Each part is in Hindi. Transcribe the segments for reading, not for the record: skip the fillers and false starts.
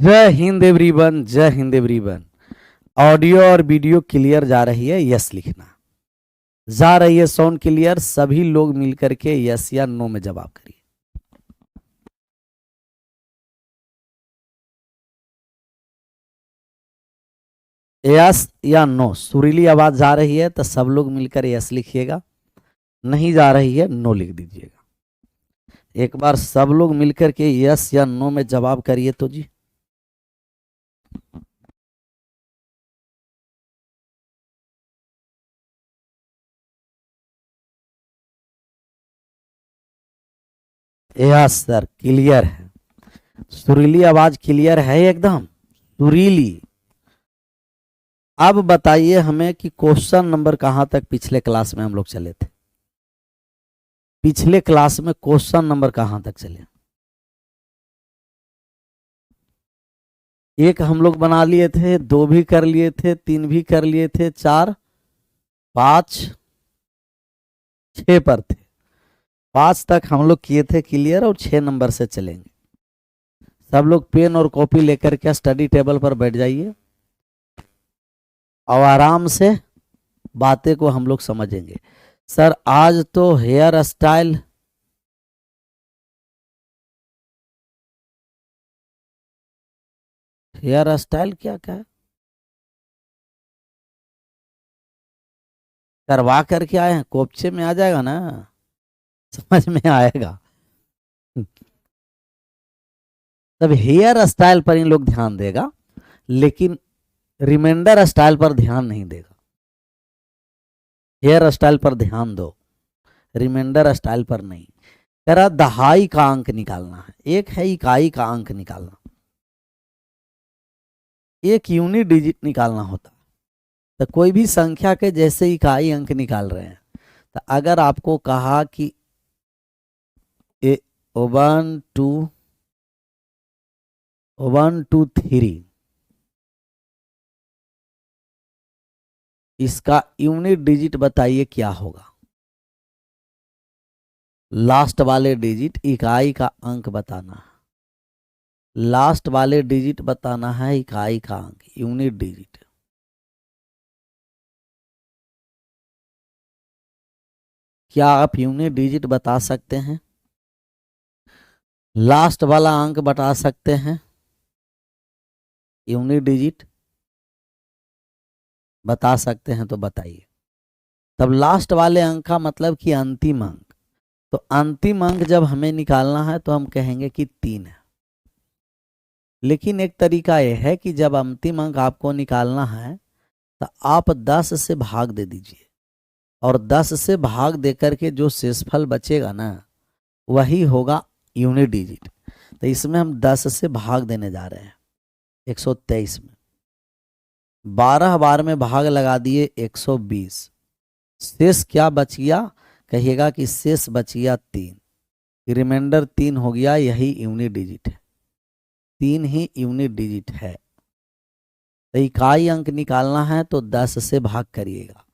जय हिंद एवरीवन, जय हिंद एवरीवन। ऑडियो और वीडियो क्लियर जा रही है? यस लिखना। जा रही है साउंड क्लियर? सभी लोग मिलकर के यस या नो में जवाब करिए। यस या नो, सुरीली आवाज जा रही है तो सब लोग मिलकर यस लिखिएगा, नहीं जा रही है नो लिख दीजिएगा। एक बार सब लोग मिलकर के यस या नो में जवाब करिए तो जी। यस सर, क्लियर है। सुरीली आवाज क्लियर है, एकदम सुरीली। अब बताइए हमें कि क्वेश्चन नंबर कहां तक पिछले क्लास में हम लोग चले थे? पिछले क्लास में क्वेश्चन नंबर कहां तक चले? एक हम लोग बना लिए थे, दो भी कर लिए थे, तीन भी कर लिए थे, चार, पांच, छह पर थे। पांच तक हम लोग किए थे क्लियर और 6 नंबर से चलेंगे। सब लोग पेन और कॉपी लेकर के स्टडी टेबल पर बैठ जाइए और आराम से बातें को हम लोग समझेंगे। सर आज तो हेयर स्टाइल, हेयर स्टाइल क्या क्या है? करवा करके आए हैं, कोपचे में आ जाएगा ना, समझ में आएगा। तब हेयर स्टाइल पर इन लोग ध्यान देगा, लेकिन रिमाइंडर स्टाइल पर ध्यान नहीं देगा। हेयर स्टाइल पर ध्यान दो, रिमाइंडर स्टाइल पर नहीं। कह रहा दहाई का अंक निकालना है, एक है इकाई का अंक निकालना, एक यूनिट डिजिट निकालना होता है। तो कोई भी संख्या के जैसे इकाई अंक निकाल रहे हैं, तो अगर आपको कहा कि 1 2 3, इसका यूनिट डिजिट बताइए क्या होगा? लास्ट वाले डिजिट इकाई का अंक बताना है, लास्ट वाले डिजिट बताना है, इकाई का अंक, यूनिट डिजिट। क्या आप यूनिट डिजिट बता सकते हैं? लास्ट वाला अंक बता सकते हैं? यूनिट डिजिट बता सकते हैं तो बताइए। तब लास्ट वाले अंक का मतलब कि अंतिम अंक। तो अंतिम अंक जब हमें निकालना है तो हम कहेंगे कि 3 है। लेकिन एक तरीका यह है कि जब अंतिम अंक आपको निकालना है तो आप 10 से भाग दे दीजिए, और 10 से भाग देकर के जो शेषफल बचेगा ना, वही होगा यूनिट डिजिट। तो इसमें हम 10 से भाग देने जा रहे हैं 123 में। 12 बार में भाग लगा दिए 120। शेष क्या बच गया? कहिएगा कि शेष बच गया 3। रिमाइंडर 3 हो गया, यही यूनिट डिजिट है। 3 ही यूनिट डिजिट है। तो इकाई अंक निकालना है तो 10 से भाग करिएगा।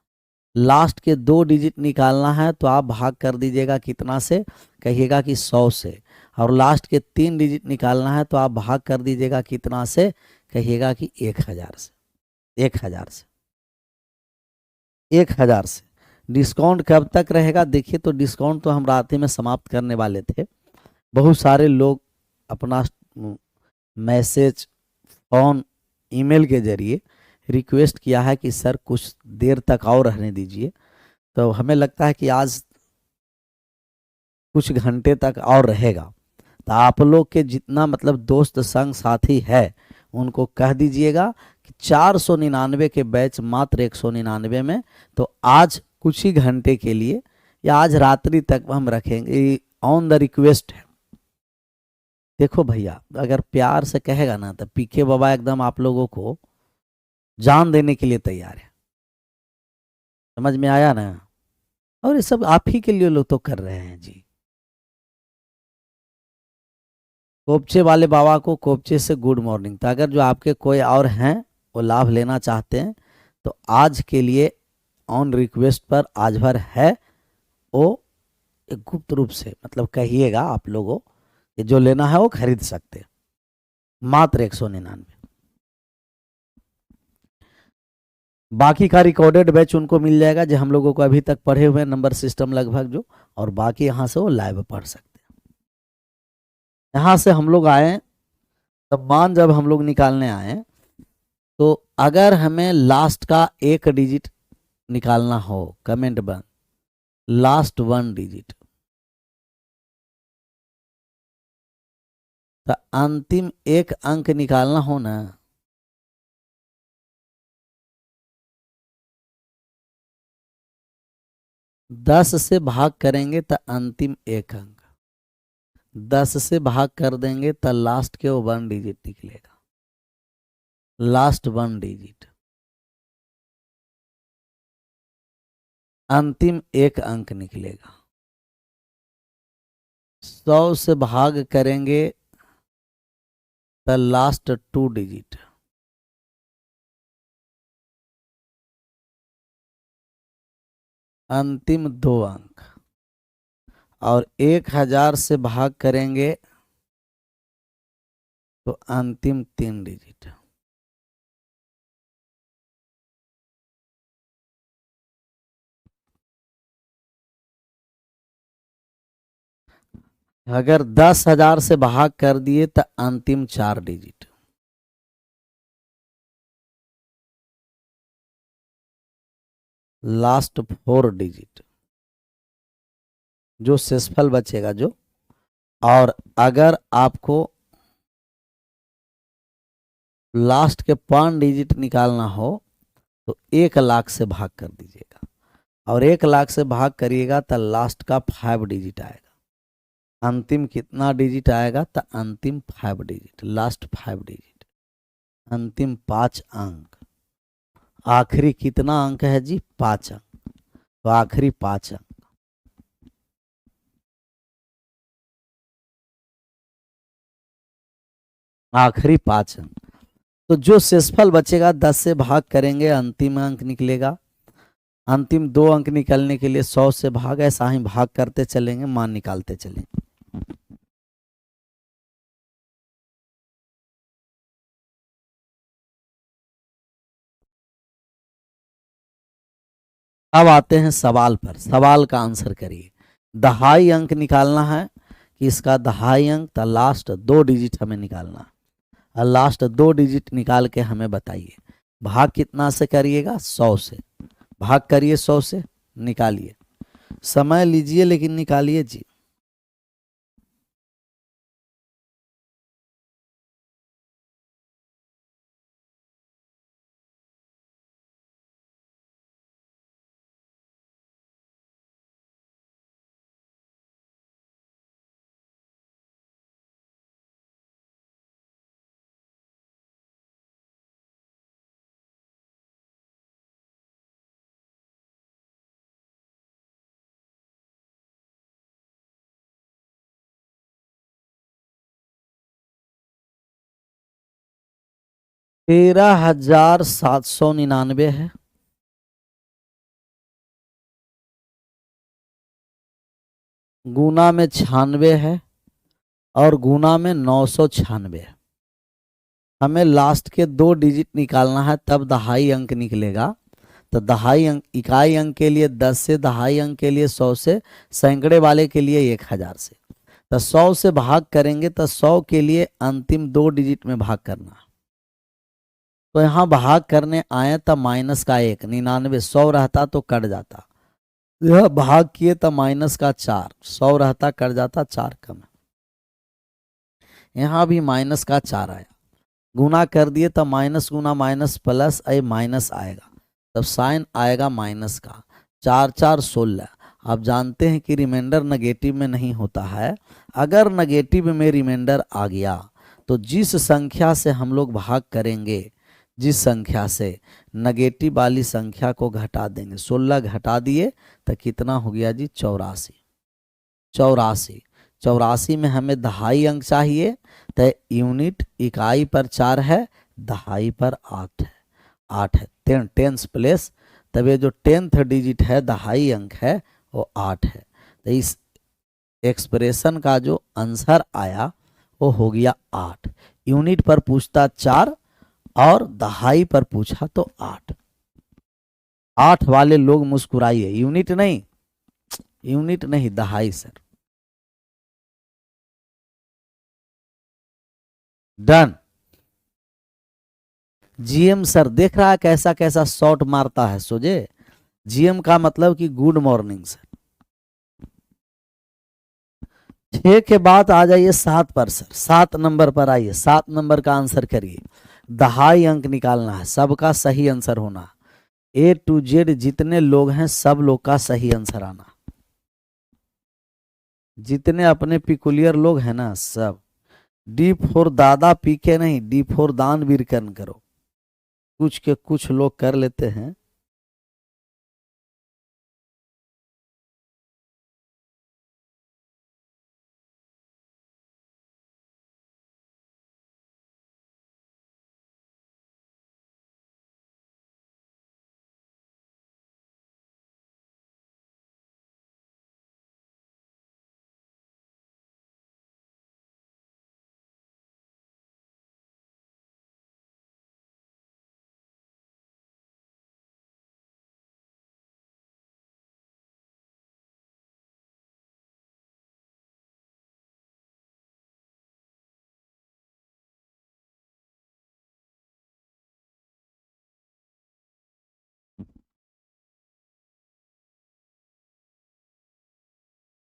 लास्ट के 2 डिजिट निकालना है तो आप भाग कर दीजिएगा कितना से? कहिएगा कि 100 से। और लास्ट के 3 डिजिट निकालना है तो आप भाग कर दीजिएगा कितना से? कहिएगा कि 1000 से। 1000 से, 1000 से। डिस्काउंट कब तक रहेगा? देखिए, तो डिस्काउंट तो हम रात ही में समाप्त करने वाले थे। बहुत सारे लोग अपना मैसेज, फोन, ईमेल के जरिए रिक्वेस्ट किया है कि सर कुछ देर तक और रहने दीजिए। तो हमें लगता है कि आज कुछ घंटे तक और रहेगा। तो आप लोग के जितना मतलब दोस्त संग साथी है उनको कह दीजिएगा कि 499 के बैच मात्र 199 में। तो आज कुछ ही घंटे के लिए या आज रात्रि तक हम रखेंगे, ऑन द रिक्वेस्ट है। देखो भैया, अगर प्यार से कहेगा ना तो पीके बाबा एकदम आप लोगों को जान देने के लिए तैयार है। समझ में आया ना? और ये सब आप ही के लिए लोग तो कर रहे हैं जी। कोपचे वाले बाबा को कोपचे से गुड मॉर्निंग। तो अगर जो आपके कोई और हैं वो लाभ लेना चाहते हैं तो आज के लिए ऑन रिक्वेस्ट पर आज भर है, वो एक गुप्त रूप से मतलब कहिएगा आप लोगों कि जो लेना है वो खरीद सकते हैं। मात्र 199। बाकी का रिकॉर्डेड बैच उनको मिल जाएगा जो हम लोगों को अभी तक पढ़े हुए नंबर सिस्टम लगभग जो, और बाकी यहाँ से वो लाइव पढ़ सकते हैं। यहाँ से हम लोग आए, तब मान जब हम लोग निकालने आए, तो अगर हमें लास्ट का एक डिजिट निकालना हो, कमेंट बन लास्ट 1 डिजिट, तो अंतिम एक अंक निकालना हो ना, दस से भाग करेंगे तो अंतिम एक अंक, 10 से भाग कर देंगे तो लास्ट के वो 1 डिजिट निकलेगा, लास्ट 1 डिजिट, अंतिम एक अंक निकलेगा। 100 से भाग करेंगे तो लास्ट 2 डिजिट, अंतिम 2 अंक, और 1000 से भाग करेंगे तो अंतिम 3 डिजिट। अगर 10,000 से भाग कर दिए तो अंतिम 4 डिजिट, लास्ट 4 डिजिट जो शेषफल बचेगा जो। और अगर आपको लास्ट के 5 डिजिट निकालना हो तो 1 लाख से भाग कर दीजिएगा, और 1 लाख से भाग करिएगा तो लास्ट का 5 डिजिट आएगा। अंतिम कितना डिजिट आएगा तो अंतिम 5 डिजिट, लास्ट 5 डिजिट, अंतिम 5 अंक। आखिरी कितना अंक है जी? 5 अंक। तो आखिरी 5 अंक, आखिरी 5 अंक। तो जो शेषफल बचेगा 10 से भाग करेंगे, अंतिम अंक निकलेगा। अंतिम 2 अंक निकलने के लिए 100 से भाग, ऐसा ही भाग करते चलेंगे, मान निकालते चलेंगे। अब आते हैं सवाल पर, सवाल का आंसर करिए। दहाई अंक निकालना है कि इसका दहाई अंक, तो लास्ट 2 डिजिट हमें निकालना है, और लास्ट 2 डिजिट निकाल के हमें बताइए। भाग कितना से करिएगा? 100 से। भाग करिए 100 से, निकालिए। समय लीजिए लेकिन निकालिए जी। तेरह 13,799 है। गुना में 96 है, और गुना में 996 है। हमें लास्ट के 2 डिजिट निकालना है, तब दहाई अंक निकलेगा। तो दहाई अंक, इकाई अंक के लिए 10 से, दहाई अंक के लिए 100 से, सैकड़े वाले के लिए 1000 से। तो 100 से भाग करेंगे तो 100 के लिए अंतिम 2 डिजिट में भाग करना। तो यहाँ भाग करने आए तो माइनस का 1, 99, 100 रहता तो कट जाता। यह भाग किए तो माइनस का 4, 100 रहता कट जाता, 4 कम है। यहाँ भी माइनस का 4 आया। गुना कर दिए तो माइनस गुना माइनस प्लस, आई माइनस आएगा, तब साइन आएगा माइनस का। 4 4 16। आप जानते हैं कि रिमाइंडर नेगेटिव में नहीं होता है। अगर नेगेटिव में रिमाइंडर आ गया तो जिस संख्या से हम लोग भाग करेंगे, जिस संख्या से, नेगेटिव वाली संख्या को घटा देंगे। 16 घटा दिए तो कितना हो गया जी? 84। 84, 84 में हमें दहाई अंक चाहिए, तो यूनिट इकाई पर 4 है, दहाई पर 8 है। 8 है, टेंस प्लेस, तब ये जो 10th डिजिट है, दहाई अंक है, वो 8 है। तो इस एक्सप्रेशन का जो आंसर आया वो हो गया 8। यूनिट पर पूछता 4 और दहाई पर पूछा तो 8। 8 वाले लोग मुस्कुराइए, यूनिट नहीं, यूनिट नहीं, दहाई सर। डन। जीएम सर देख रहा है कैसा कैसा शॉट मारता है सोजे। जीएम का मतलब कि गुड मॉर्निंग सर। 6 के बाद आ जाइए 7 पर सर, 7 नंबर पर आइए, 7 नंबर का आंसर करिए। दहाई अंक निकालना है, सबका सही आंसर होना। A to Z जितने लोग हैं सब लोग का सही आंसर आना, जितने अपने पिकुलियर लोग हैं ना सब। डी फोर दादा पी के नहीं, डी फोर दानवीर कर्ण करो। कुछ के कुछ लोग कर लेते हैं।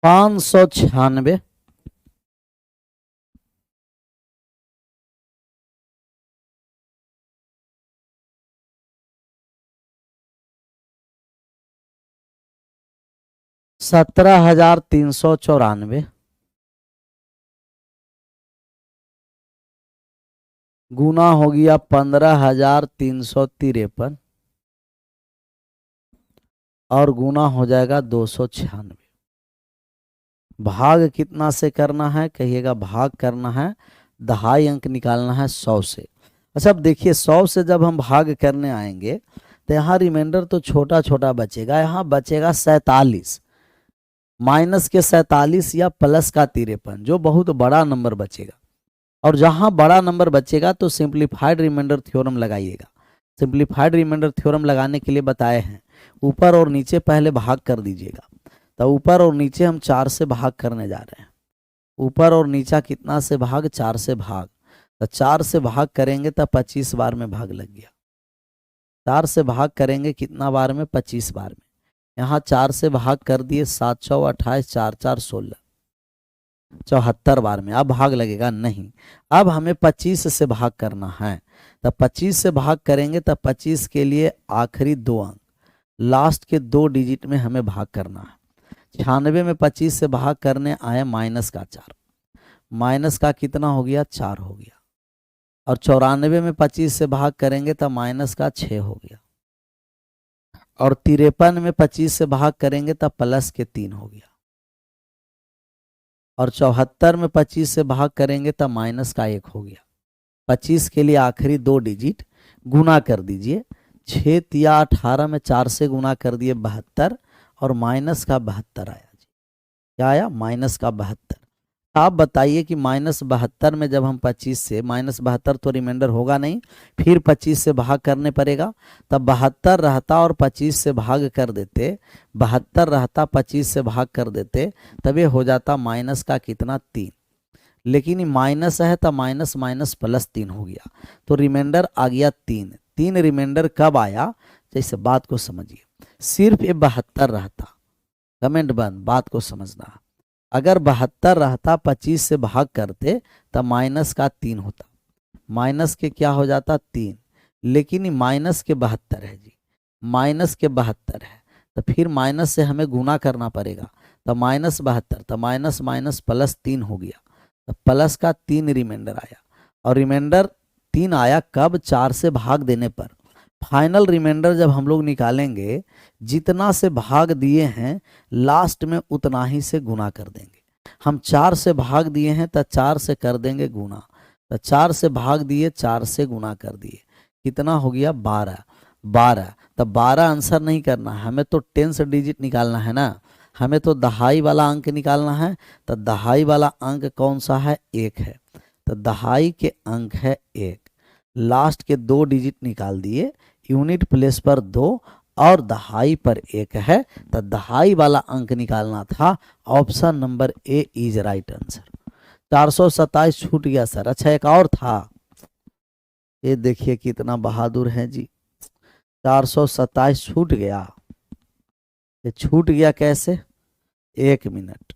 पाँच सौ छियानवे, $17,394 गुना हो गया 15,353 और गुना हो जाएगा 296। भाग कितना से करना है कहिएगा, भाग करना है, दहाई अंक निकालना है 100 से। अच्छा अब देखिए 100 से जब हम भाग करने आएंगे तो यहाँ रिमाइंडर तो छोटा छोटा बचेगा, यहाँ बचेगा 47, माइनस के 47 या प्लस का 53, जो बहुत बड़ा नंबर बचेगा। और जहां बड़ा नंबर बचेगा तो सिंप्लीफाइड रिमाइंडर थ्योरम लगाइएगा। सिंप्लीफाइड रिमाइंडर थ्योरम लगाने के लिए बताए हैं, ऊपर और नीचे पहले भाग कर दीजिएगा। तो ऊपर और नीचे हम 4 से भाग करने जा रहे हैं। ऊपर और नीचा कितना से भाग, 4 से भाग। तो 4 से भाग करेंगे तो 25 बार में भाग लग गया। 4 से भाग करेंगे कितना बार में, 25 बार में। यहाँ 4 से भाग कर दिए, 7 चौ 28, 4 4 16, 74 बार में। अब भाग लगेगा नहीं, अब हमें 25 से भाग करना है। तब 25 से भाग करेंगे तब 25 के लिए आखिरी 2 अंक, लास्ट के 2 डिजिट में हमें भाग करना है। 96 में 25 से भाग करने आए माइनस का 4, माइनस का कितना हो गया, 4 हो गया। और 94 में 25 से भाग करेंगे तब माइनस का 6 हो गया। और 53 में 25 से भाग करेंगे तब प्लस के 3 हो गया। और 74 में 25 से भाग करेंगे तब माइनस का 1 हो गया। 25 के लिए आखिरी 2 डिजिट गुना कर दीजिए। 6 तिया 18 में 4 से गुना कर दिए 72 और माइनस का 72 आया जी। क्या आया, माइनस का 72। आप बताइए कि -72 में जब हम 25 से, -72 तो रिमाइंडर होगा नहीं, फिर 25 से भाग करने पड़ेगा। तब 72 रहता और 25 से भाग कर देते, 72 रहता 25 से भाग कर देते, तब ये हो जाता माइनस का कितना, 3। लेकिन माइनस है तो माइनस माइनस प्लस 3 हो गया, तो रिमाइंडर आ गया 3। 3 रिमाइंडर कब आया, जैसे बात को समझिए। सिर्फ ये 72 रहता, कमेंट बंद, बात को समझना। अगर 72 रहता 25 से भाग करते तब माइनस का 3 होता, माइनस के क्या हो जाता, 3। लेकिन माइनस के 72 है जी, माइनस के 72 है, तो फिर माइनस से हमें गुना करना पड़ेगा। तो -72, तो माइनस माइनस प्लस 3 हो गया, तो प्लस का 3 रिमाइंडर आया। और रिमाइंडर 3 आया कब, 4 से भाग देने पर। फाइनल रिमाइंडर जब हम लोग निकालेंगे, जितना से भाग दिए हैं लास्ट में उतना ही से गुना कर देंगे। हम 4 से भाग दिए हैं तो 4 से कर देंगे गुना, तो 4 से भाग दिए, 4 से गुना कर दिए, कितना हो गया, 12। 12, तो 12 आंसर नहीं करना है हमें, तो 10 डिजिट निकालना है ना, हमें तो दहाई वाला अंक निकालना है। तो दहाई वाला अंक कौन सा है, 1 है। तो दहाई के अंक है 1, लास्ट के 2 डिजिट निकाल दिए, यूनिट प्लेस पर 2 और दहाई पर 1 है, तो दहाई वाला अंक निकालना था। Option number A is right answer. 427 छूट गया सर। अच्छा एक और था, ये देखिए कितना बहादुर है जी, 427 छूट गया। ये छूट गया कैसे? 1 मिनट,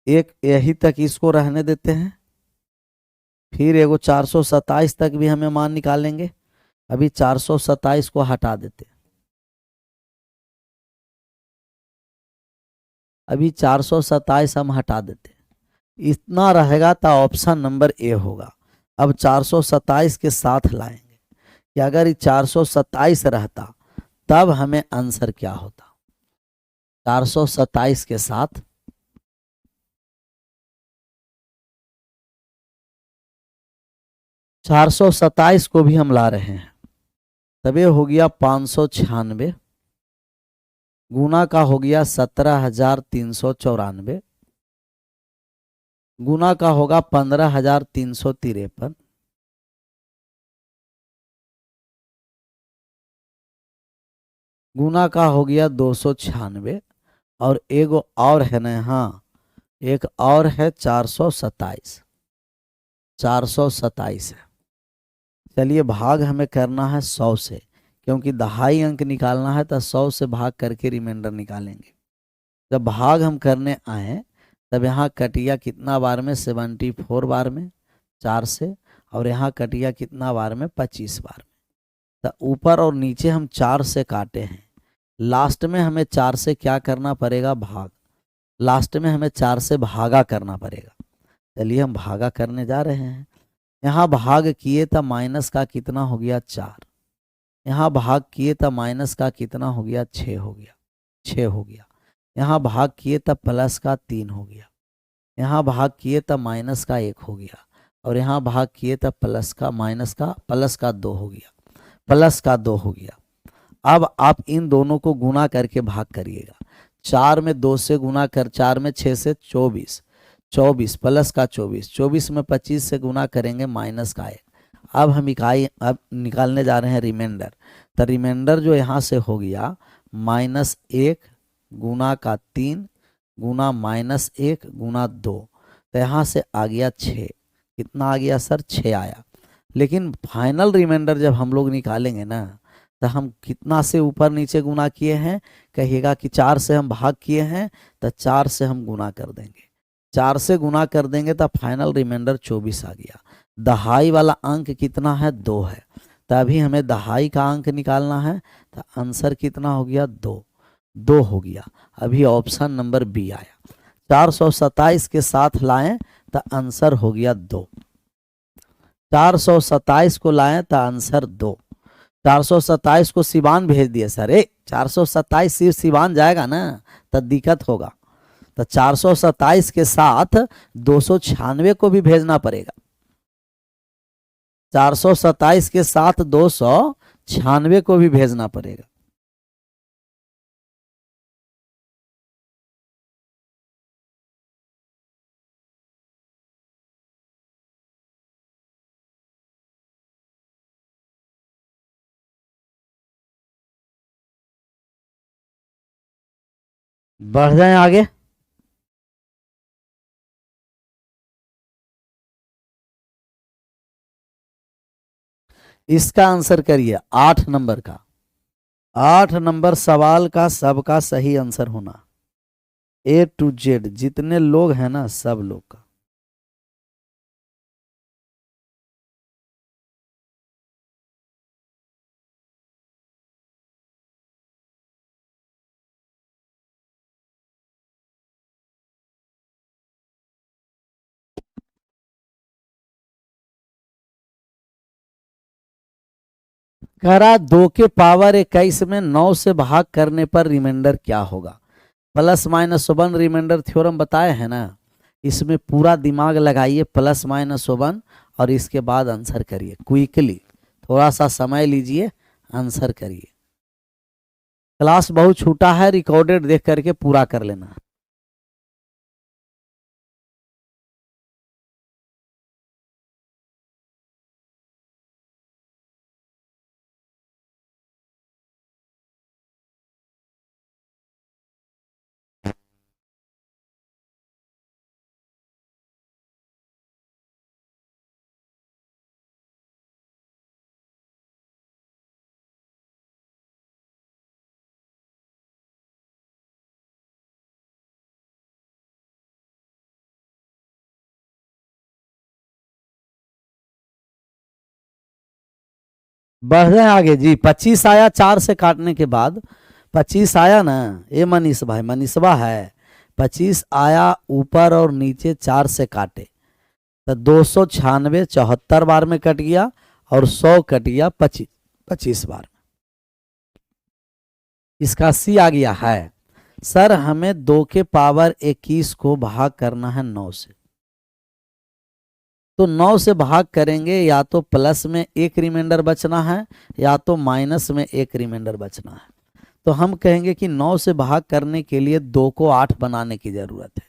एक यही तक इसको रहने देते हैं, फिर एगो 427 तक भी हमें मान निकालेंगे। अभी 427 को हटा देते, अभी 427 हम हटा देते, इतना रहेगा तो ऑप्शन नंबर ए होगा। अब 427 के साथ लाएंगे कि अगर ये 427 रहता तब हमें आंसर क्या होता। 427 के साथ 427 को भी हम ला रहे हैं, तब ये हो गया 596, गुना का हो गया 17,394, गुना का होगा 15,353, गुना का हो गया 296, और एक और है ना, हाँ एक और है 427, 427 है। चलिए भाग हमें करना है 100 से, क्योंकि दहाई अंक निकालना है तो 100 से भाग करके रिमाइंडर निकालेंगे। जब भाग हम करने आए तब यहाँ कटिया कितना बार में? 74 बार में 4 से, और यहाँ कटिया कितना बार में? 25 बार में। तो ऊपर और नीचे हम 4 से काटे हैं, लास्ट में हमें 4 से क्या करना पड़ेगा? भाग। लास्ट में हमें 4 से भागा करना पड़ेगा। चलिए हम भागा करने जा रहे हैं। यहाँ भाग किए तो माइनस का कितना हो गया? 4। यहाँ भाग किए तो माइनस का कितना हो गया? 6 हो गया, 6 हो गया। यहाँ भाग किए तो प्लस का 3 हो गया, यहाँ भाग किए तो माइनस का 1 हो गया, और यहाँ भाग किए तो प्लस का 2 हो गया, प्लस का 2 हो गया। अब आप इन दोनों को गुना करके भाग करिएगा। 4 में 2 से गुना कर, 4 में 6 से 24, 24 प्लस का 24, 24 में 25 से गुना करेंगे माइनस का 1। अब हम अब निकालने जा रहे हैं रिमाइंडर। तो रिमाइंडर जो यहाँ से हो गया -1 गुना का 3 गुना -1 गुना 2, तो यहाँ से आ गया 6। कितना आ गया सर? 6 आया। लेकिन फाइनल रिमाइंडर जब हम लोग निकालेंगे ना, तो हम कितना से ऊपर नीचे गुना किए हैं? कहिएगा कि 4 से हम भाग किए हैं, तो 4 से हम गुना कर देंगे। 4 से गुना कर देंगे तो फाइनल रिमाइंडर 24 आ गया। दहाई वाला अंक कितना है? 2 है। तभी हमें दहाई का अंक निकालना है, तो आंसर कितना हो गया? 2, 2 हो गया। अभी ऑप्शन नंबर बी आया। 427 के साथ लाएं तो आंसर हो गया 2। 427 को लाएं तो आंसर 2। 427 को सिवान भेज दिए सर। 427 सिर्फ सिवान जाएगा ना तो दिक्कत होगा। तो 427 के साथ 296 को भी भेजना पड़ेगा। 427 के साथ 296 को भी भेजना पड़ेगा। बढ़ जाएं आगे। इसका आंसर करिए 8 नंबर का। 8 नंबर सवाल का सबका सही आंसर होना, A to Z जितने लोग हैं ना सब लोग का। कह रहा 2 के पावर 21 में 9 से भाग करने पर रिमाइंडर क्या होगा? +-1 रिमाइंडर थ्योरम बताए हैं ना, इसमें पूरा दिमाग लगाइए, +-1 और इसके बाद आंसर करिए क्विकली। थोड़ा सा समय लीजिए, आंसर करिए। क्लास बहुत छोटा है, रिकॉर्डेड देख करके पूरा कर लेना। बढ़ रहे हैं आगे जी। 25 आया 4 से काटने के बाद, 25 आया ना, ये मनीष भाई, मनीषवा है। 25 आया ऊपर और नीचे 4 से काटे तो 296 74 बार में कट गया और 100 कट गया 25 बार में। इसका सी आ गया है। सर हमें 2 के पावर 21 को भाग करना है 9 से, तो 9 से भाग करेंगे, या तो प्लस में एक रिमाइंडर बचना है या तो माइनस में एक रिमाइंडर बचना है। तो हम कहेंगे कि 9 से भाग करने के लिए 2 को 8 बनाने की जरूरत है।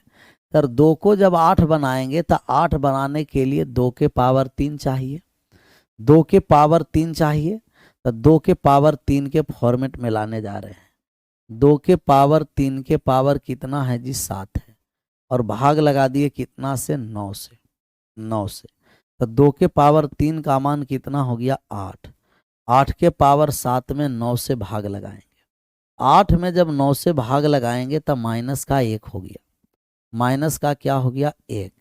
सर 2 को जब 8 बनाएंगे तो 8 बनाने के लिए 2 के पावर 3 चाहिए, 2 के पावर 3 चाहिए, तो 2 के पावर 3 के फॉर्मेट में लाने जा रहे हैं। 2 के पावर 3 के पावर कितना है जी 7 है, और भाग लगा दिए कितना से 9 से, 9 से, तो 2 के पावर 3 का मान कितना हो गया 8, 8 के पावर 7 में 9 से भाग लगाएंगे, 8 में जब 9 से भाग लगाएंगे तब माइनस का 1 हो गया, माइनस का क्या हो गया 1,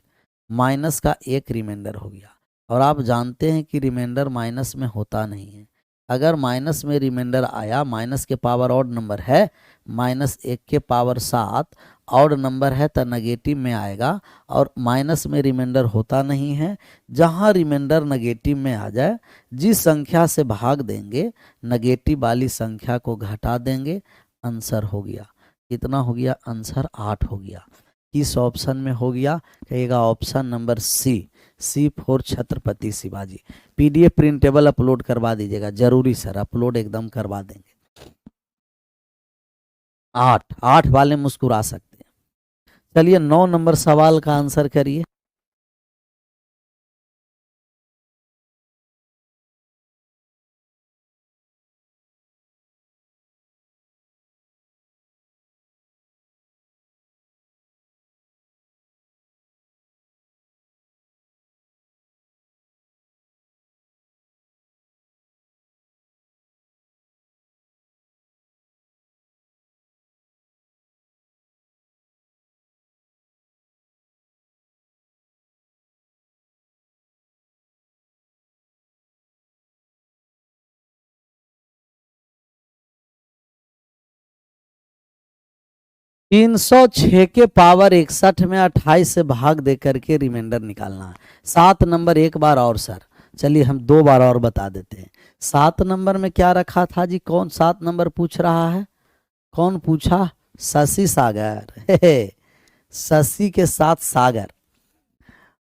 माइनस का 1 रिमाइंडर हो गया। और आप जानते हैं कि रिमाइंडर माइनस में होता नहीं है। अगर माइनस में रिमाइंडर आया, माइनस के पावर ऑड नंबर है, -1 के पावर 7 ऑड नंबर है तो नेगेटिव में आएगा, और माइनस में रिमाइंडर होता नहीं है। जहां रिमाइंडर नेगेटिव में आ जाए, जिस संख्या से भाग देंगे नेगेटिव वाली संख्या को घटा देंगे, आंसर हो गया कितना हो गया, आंसर 8 हो गया। किस ऑप्शन में हो गया, कहेगा option number C for Chhatrapati Shivaji. PDF printable upload करवा दीजिएगा, जरूरी सर, अपलोड एकदम करवा देंगे। 8 वाले मुस्कुरा सकते हैं। चलिए 9 नंबर सवाल का आंसर करिए। तीन सौ छः के पावर 61 में 28 से भाग दे करके रिमाइंडर निकालना है। 7 नंबर एक बार और सर, चलिए हम 2 बार और बता देते हैं। 7 नंबर में क्या रखा था जी, कौन 7 नंबर पूछ रहा है, कौन पूछा, शशि सागर शशि के साथ सागर।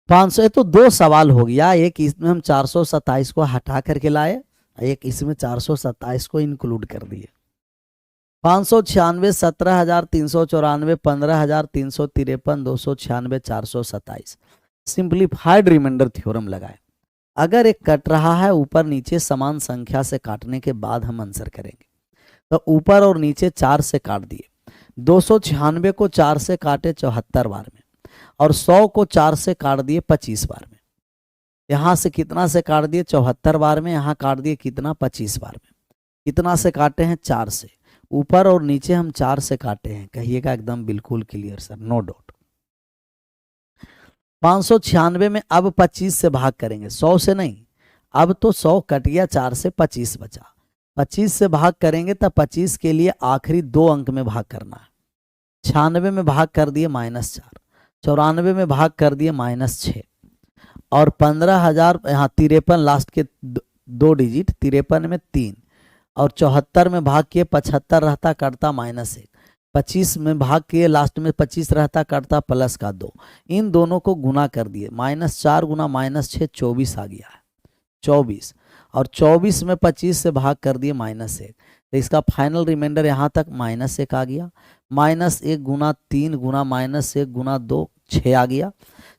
500, तो 2 सवाल हो गया, एक इसमें हम 427 को हटा करके लाए, एक इसमें 427 को इंक्लूड कर दिए। 596, 17,394, 15,353, 296, 427। सिंप्लीफाइड रिमाइंडर थ्योरम लगाए। अगर एक कट रहा है ऊपर नीचे समान संख्या से काटने के बाद हम आंसर करेंगे। तो ऊपर और नीचे 4 से काट दिए, 296 को 4 से काटे 74 बार में, और 100 को 4 से काट दिए 25 बार में। यहाँ से कितना से काट दिए 74 बार में, यहाँ काट दिए कितना 25 बार में। कितना से काटे हैं 4 से, ऊपर और नीचे हम 4 से काटे हैं, कहिएगा एकदम बिल्कुल क्लियर सर, नो डाउट। 596 में अब 25 से भाग करेंगे, 100 से नहीं, अब तो 100 कट गया, 4 से 25 बचा, 25 से भाग करेंगे तब 25 के लिए आखिरी 2 अंक में भाग करना है। 96 में भाग कर दिए -4, 94 में भाग कर दिए -6, और 15,000 यहाँ 53 लास्ट के 2 डिजिट, 53 में 3, और 74 में भाग किए 75 रहता, कटता -1, 25 में भाग किए लास्ट में 25 रहता, कटता प्लस का 2, इन दोनों को गुना कर दिए, -4 गुना -6 24 आ गया है, 24, और 24 में 25 से भाग कर दिए -1, तो इसका फाइनल रिमाइंडर यहाँ तक -1 आ गया। -1 गुना 3 गुना -1 गुना 2 6 आ गया।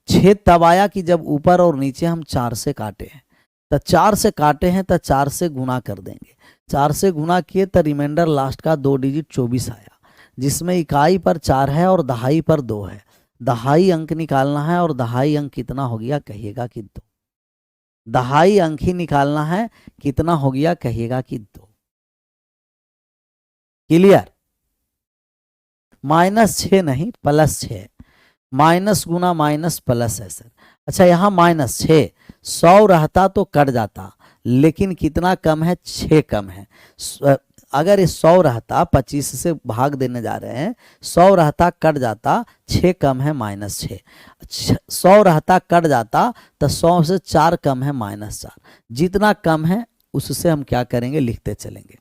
6 तब आया कि जब ऊपर और नीचे हम 4 से काटे हैं, तो 4 से काटे हैं तो 4 से गुना कर देंगे, 4 से गुना किए तो रिमाइंडर लास्ट का 2 डिजिट 24 आया, जिसमें इकाई पर 4 है और दहाई पर 2 है। दहाई अंक निकालना है, और दहाई अंक कितना हो गया, कहिएगा कि 2। दहाई अंक ही निकालना है, कितना हो गया, कहिएगा कि 2। क्लियर, -6 नहीं +6, माइनस गुना माइनस प्लस है सर। अच्छा यहाँ -6, 100 रहता तो कट जाता, लेकिन कितना कम है, 6 कम है। अगर ये 100 रहता, 25 से भाग देने जा रहे हैं, 100 रहता कट जाता, 6 कम है -6, 100 रहता कट जाता तो 100 से 4 कम है -4। जितना कम है उससे हम क्या करेंगे, लिखते चलेंगे।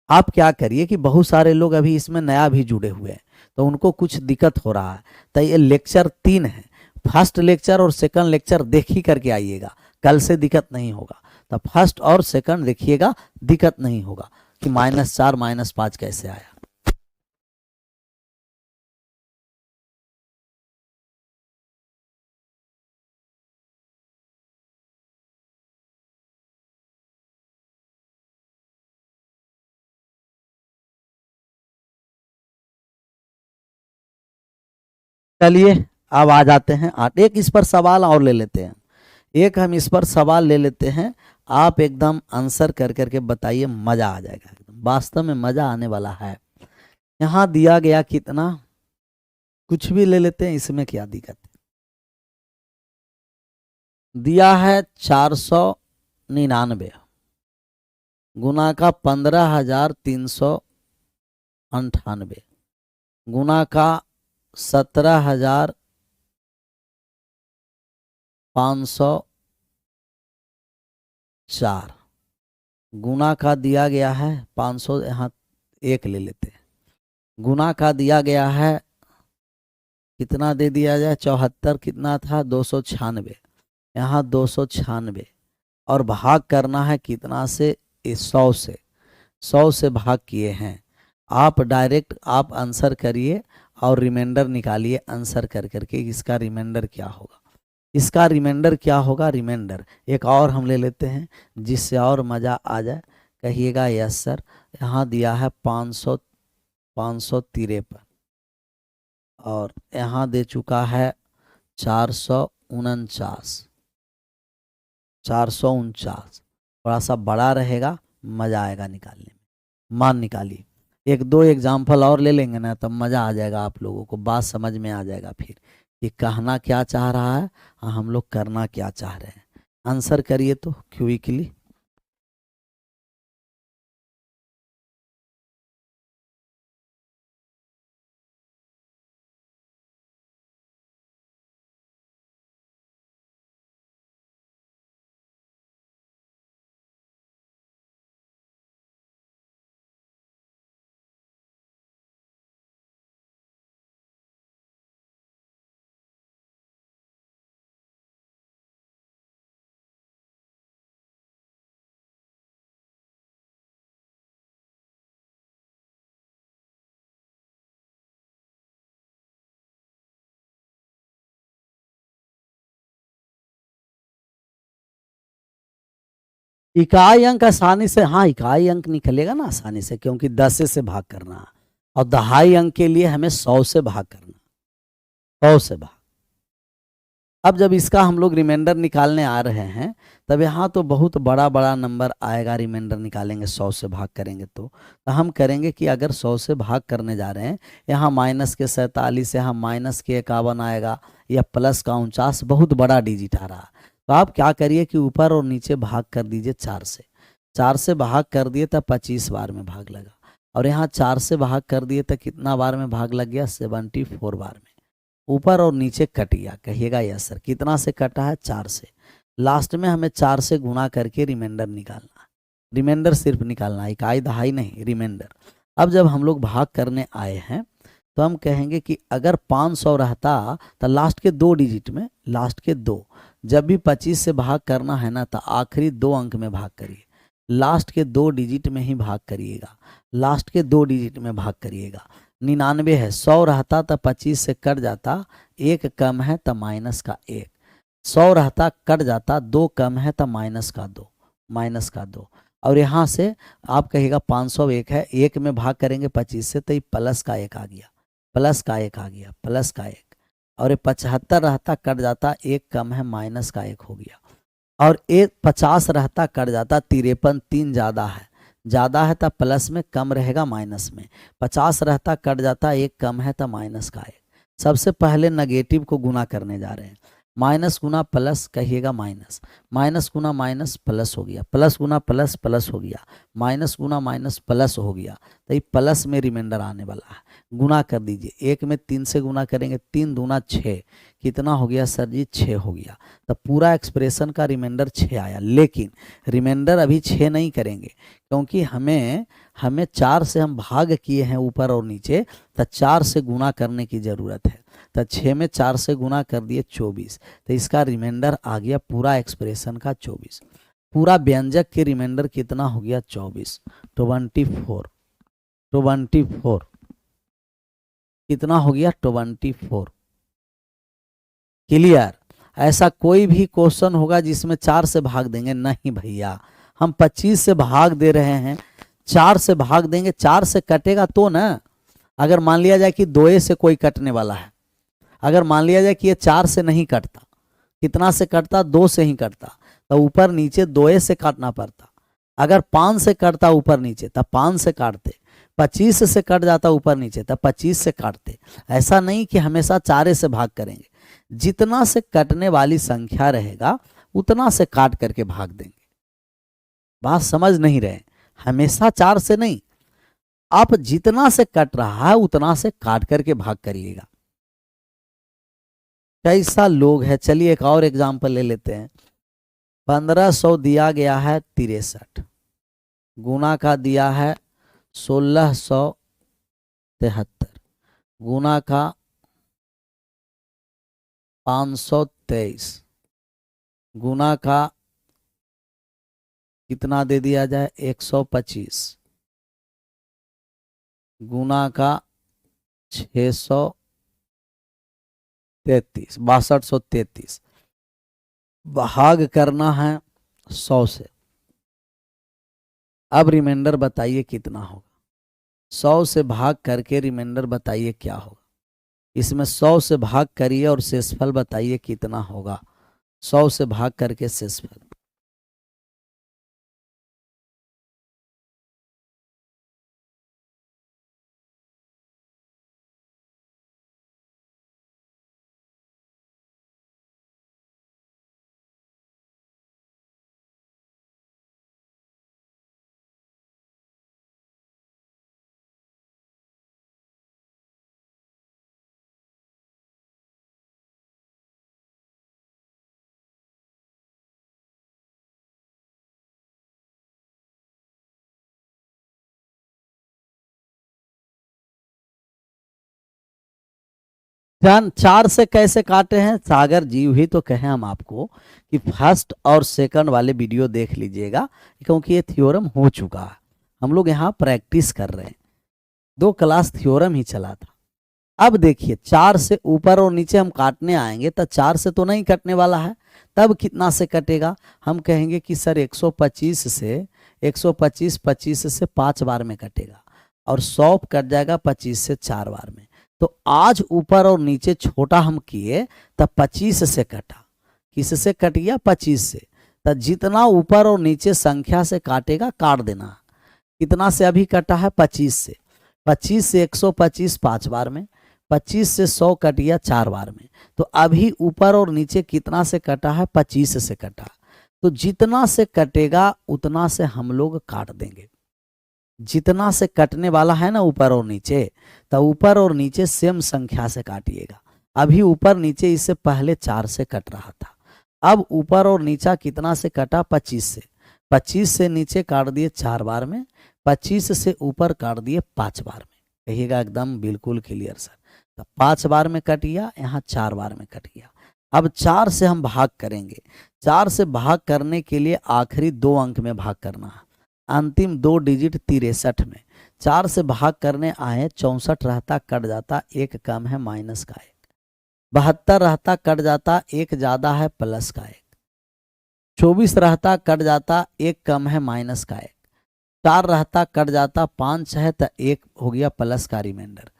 आप क्या करिए कि बहुत सारे लोग अभी इसमें नया भी जुड़े हुए हैं, तो उनको कुछ दिक्कत हो रहा है। तो ये लेक्चर 3 है, फर्स्ट लेक्चर और सेकंड लेक्चर देख ही करके आइएगा, कल से दिक्कत नहीं होगा। तो फर्स्ट और सेकंड देखिएगा, दिक्कत नहीं होगा कि -4 -5 कैसे आया। चलिए अब आ जाते हैं एक इस पर सवाल और ले लेते हैं, एक हम इस पर सवाल ले लेते हैं। आप एकदम आंसर कर करके बताइए, मजा आ जाएगा, वास्तव में मजा आने वाला है। यहाँ दिया गया कितना, कुछ भी ले लेते हैं, इसमें क्या दिक्कत है। दिया है 499 गुना का 15,398 गुना का 17,504 गुना का दिया गया है 500, यहाँ एक ले लेते हैं। गुना का दिया गया है कितना दे दिया जाए, 74, कितना था 296, यहाँ 296, और भाग करना है कितना से, 100 से। 100 से भाग किए हैं। आप डायरेक्ट आप आंसर करिए और रिमाइंडर निकालिए आंसर कर करके, इसका रिमाइंडर क्या होगा, इसका रिमाइंडर क्या होगा। रिमाइंडर एक और हम ले लेते हैं जिससे और मज़ा आ जाए, कहिएगा यस सर। यहाँ दिया है 553 और यहाँ दे चुका है 449, 449, थोड़ा सा बड़ा रहेगा, मज़ा आएगा निकालने में। मान निकालिए, एक दो एग्जाम्पल और ले लेंगे ना, तब मज़ा आ जाएगा, आप लोगों को बात समझ में आ जाएगा फिर कि कहना क्या चाह रहा है और हम लोग करना क्या चाह रहे हैं। आंसर करिए तो क्विकली। इकाई अंक आसानी से, हाँ इकाई अंक निकलेगा ना आसानी से, क्योंकि 10 से भाग करना है, और दहाई अंक के लिए हमें 100 से भाग करना, 100 से भाग। अब जब इसका हम लोग रिमाइंडर निकालने आ रहे हैं, तब यहाँ तो बहुत बड़ा बड़ा नंबर आएगा। रिमाइंडर निकालेंगे 100 से भाग करेंगे तो हम करेंगे कि अगर 100 से भाग करने जा रहे हैं, यहाँ माइनस के 47, यहाँ माइनस के 51 आएगा, या प्लस का 49, बहुत बड़ा डिजिट आ रहा। तो आप क्या करिए कि ऊपर और नीचे भाग कर दीजिए 4 से। 4 से भाग कर दिए तब 25 बार में भाग लगा, और यहाँ 4 से भाग कर दिए तो कितना बार में भाग लग गया, 74 बार में। ऊपर और नीचे कट गया, कहिएगा यस सर। कितना से कटा है, 4 से। लास्ट में हमें 4 से गुणा करके रिमाइंडर निकालना है, रिमाइंडर सिर्फ निकालना है, इकाई दहाई नहीं, रिमाइंडर। अब जब हम लोग भाग करने आए हैं तो हम कहेंगे कि अगर 500 रहता तो लास्ट के 2 डिजिट में, लास्ट के 2, जब भी 25 से भाग करना है ना, तो आखिरी 2 अंक में भाग करिए, लास्ट के 2 डिजिट में ही भाग करिएगा, लास्ट के 2 डिजिट में भाग करिएगा। 99 है, 100 रहता तो 25 से कट जाता, 1 कम है तो माइनस का 1, 100 रहता कट जाता, 2 कम है तो माइनस का 2, माइनस का 2। और यहाँ से आप कहिएगा 501 है, 1 में भाग करेंगे 25 से तो ये प्लस का 1 आ गया, प्लस का 1 आ गया, प्लस का 1। और ये 75 रहता कट जाता, 1 कम है माइनस का 1 हो गया। और 50 रहता कट जाता, 53, 3 ज़्यादा है, ज़्यादा है तो प्लस में, कम रहेगा माइनस में। 50 रहता कट जाता, 1 कम है तो माइनस का 1। सबसे पहले नेगेटिव को गुना करने जा रहे हैं, माइनस गुना प्लस कहिएगा माइनस, माइनस गुना माइनस प्लस हो गया, प्लस गुना प्लस प्लस हो गया, माइनस गुना माइनस प्लस हो गया। तो ये प्लस में रिमाइंडर आने वाला है। गुना कर दीजिए, 1 में 3 से गुना करेंगे, 3 दूना 6, कितना हो गया सर जी 6 हो गया। तो पूरा एक्सप्रेशन का रिमाइंडर 6 आया। लेकिन रिमाइंडर अभी 6 नहीं करेंगे, क्योंकि हमें 4 से हम भाग किए हैं ऊपर और नीचे, तो 4 से गुना करने की ज़रूरत है। तो 6 में 4 से गुना कर दिए 24, तो इसका रिमाइंडर आ गया पूरा एक्सप्रेशन का 24। पूरा व्यंजक के रिमाइंडर कितना हो गया 24, 24 कितना हो गया 24। क्लियर। ऐसा कोई भी क्वेश्चन होगा जिसमें 4 से भाग देंगे? नहीं भैया, हम 25 से भाग दे रहे हैं, 4 से भाग देंगे, 4 से कटेगा तो ना। अगर मान लिया जाए कि 2 से कोई कटने वाला है, अगर मान लिया जाए कि ये 4 से नहीं कटता, कितना से कटता? 2 से ही कटता, तो ऊपर नीचे 2 से काटना पड़ता। अगर 5 से कटता ऊपर नीचे तब 5 से काटते, 25 से कट जाता ऊपर नीचे तब 25 से काटते। ऐसा नहीं कि हमेशा 4 से भाग करेंगे, जितना से कटने वाली संख्या रहेगा उतना से काट करके भाग देंगे। बात समझ नहीं रहे? हमेशा 4 से नहीं, आप जितना से कट रहा है उतना से काट करके भाग करिएगा। कैसा लोग है। चलिए एक और एग्जांपल ले लेते हैं। 1500 दिया गया है 63, गुना का दिया है 1673, गुना का 523, गुना का कितना दे दिया जाए 125, गुना का 633, 6233। भाग करना है 100 से। अब रिमाइंडर बताइए कितना होगा। 100 से भाग करके रिमाइंडर बताइए क्या होगा। इसमें 100 से भाग करिए और शेषफल बताइए कितना होगा। 100 से भाग करके शेषफल, ध्यान 4 से कैसे काटे हैं सागर जी, ही तो कहें हम आपको कि फर्स्ट और सेकंड वाले वीडियो देख लीजिएगा, क्योंकि ये थ्योरम हो चुका है। हम लोग यहाँ प्रैक्टिस कर रहे हैं, 2 क्लास थ्योरम ही चला था। अब देखिए 4 से ऊपर और नीचे हम काटने आएंगे तो 4 से तो नहीं कटने वाला है, तब कितना से कटेगा? हम कहेंगे कि सर 125 से 25 से 5 बार में कटेगा, और 100 कट जाएगा 25 से 4 बार में। तो आज ऊपर और नीचे छोटा हम किए तब 25 से कटा। किससे कट गया? 25 से। तो जितना ऊपर और नीचे संख्या से काटेगा काट देना। कितना से अभी कटा है? 25 से। 25 से 125 5 बार में, 25 से 100 कट गया 4 बार में। तो अभी ऊपर और नीचे कितना से कटा है? 25 से कटा। तो जितना से कटेगा उतना से हम लोग काट देंगे। जितना से कटने वाला है ना ऊपर और नीचे, तो ऊपर और नीचे सेम संख्या से काटिएगा। अभी ऊपर नीचे इससे पहले 4 से कट रहा था, अब ऊपर और नीचा कितना से कटा? 25 से। 25 से नीचे काट दिए 4 बार में, 25 से ऊपर काट दिए 5 बार में। कहिएगा एकदम बिल्कुल क्लियर सर। तो 5 बार में कट गया, यहाँ 4 बार में कट गया। अब 4 से हम भाग करेंगे। 4 से भाग करने के लिए आखिरी 2 अंक में भाग करना है। अंतिम 2 डिजिट 63 में 4 से भाग करने आए, 64 रहता कट जाता, 1 कम है माइनस का 1, 72 रहता कट जाता, 1 ज्यादा है प्लस का 1, 24 रहता कट जाता, 1 कम है माइनस का 1, 4 रहता कट जाता, 5 है तो 1 हो गया प्लस का रिमाइंडर।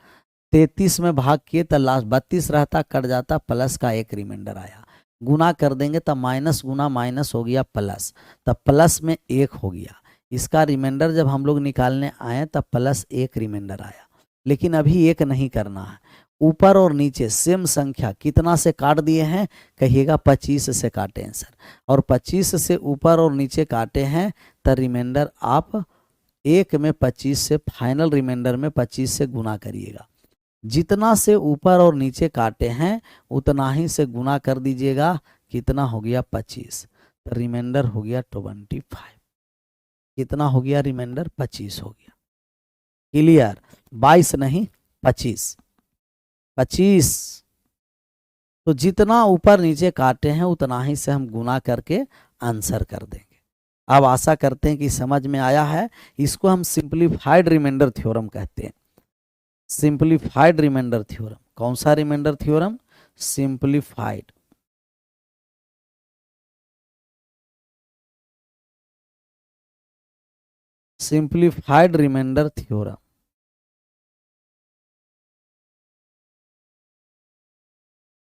33 में भाग किए तो लास्ट 32 रहता कट जाता, प्लस का 1 रिमाइंडर आया। गुना कर देंगे तो माइनस गुना माइनस हो गया प्लस, तब प्लस में 1 हो गया। इसका रिमाइंडर जब हम लोग निकालने आए तब +1 रिमाइंडर आया। लेकिन अभी 1 नहीं करना है, ऊपर और नीचे सेम संख्या कितना से काट दिए हैं, कहिएगा 25 से काटे हैं सर। और 25 से ऊपर और नीचे काटे हैं तो रिमाइंडर आप एक में 25 से, फाइनल रिमाइंडर में 25 से गुना करिएगा। जितना से ऊपर और नीचे काटे हैं उतना ही से गुना कर दीजिएगा। कितना हो गया 25, तो रिमाइंडर हो गया 25। कितना हो गया रिमाइंडर 25 हो गया। क्लियर, 22 नहीं 25। 25 तो जितना ऊपर नीचे काटे हैं उतना ही से हम गुना करके आंसर कर देंगे। अब आशा करते हैं कि समझ में आया है। इसको हम सिंपलीफाइड रिमाइंडर थ्योरम कहते हैं। सिंपलीफाइड रिमाइंडर थ्योरम, कौन सा remainder theorem, simplified. Simplified remainder theorem,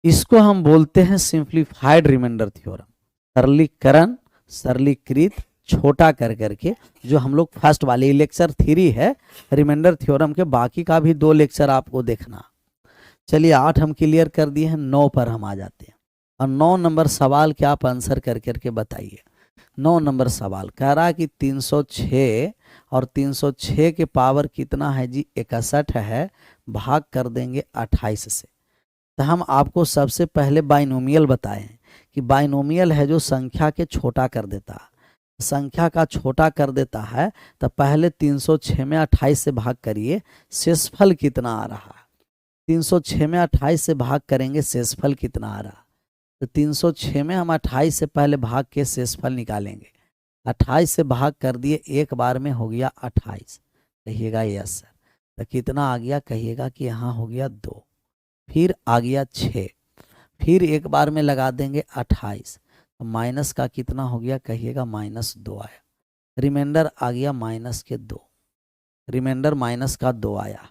इसको हम बोलते हैं सिंपलीफाइड रिमाइंडर थ्योरम। सरलीकरण, सरलीकृत, छोटा कर करके, जो हम लोग फर्स्ट वाले लेक्चर 3 है रिमाइंडर थ्योरम के, बाकी का भी 2 लेक्चर आपको देखना। चलिए 8 हम क्लियर कर दिए हैं, 9 पर हम आ जाते हैं। और 9 नंबर सवाल के आप आंसर कर करके बताइए। 9 नंबर सवाल कह रहा है कि 306 और 306 के पावर कितना है जी, 61 है, भाग कर देंगे 28 से। तो हम आपको सबसे पहले बाइनोमियल बताए हैं कि बाइनोमियल है जो संख्या के छोटा कर देता है। संख्या का छोटा कर देता है तो पहले 306 में 28 से भाग करिए, शेषफल कितना आ रहा है। 306 में 28 से भाग करेंगे, शेषफल कितना आ रहा है। तो 306 में हम 28 से पहले भाग के शेषफल निकालेंगे। 28 से भाग कर दिए, एक बार में हो गया 28, कहिएगा यस सर। तो कितना आ गया, कहिएगा कि यहाँ हो गया 2, फिर आ गया 6, फिर एक बार में लगा देंगे 28, तो माइनस का कितना हो गया, कहिएगा -2 आया। रिमाइंडर आ गया -2, रिमाइंडर -2 आया।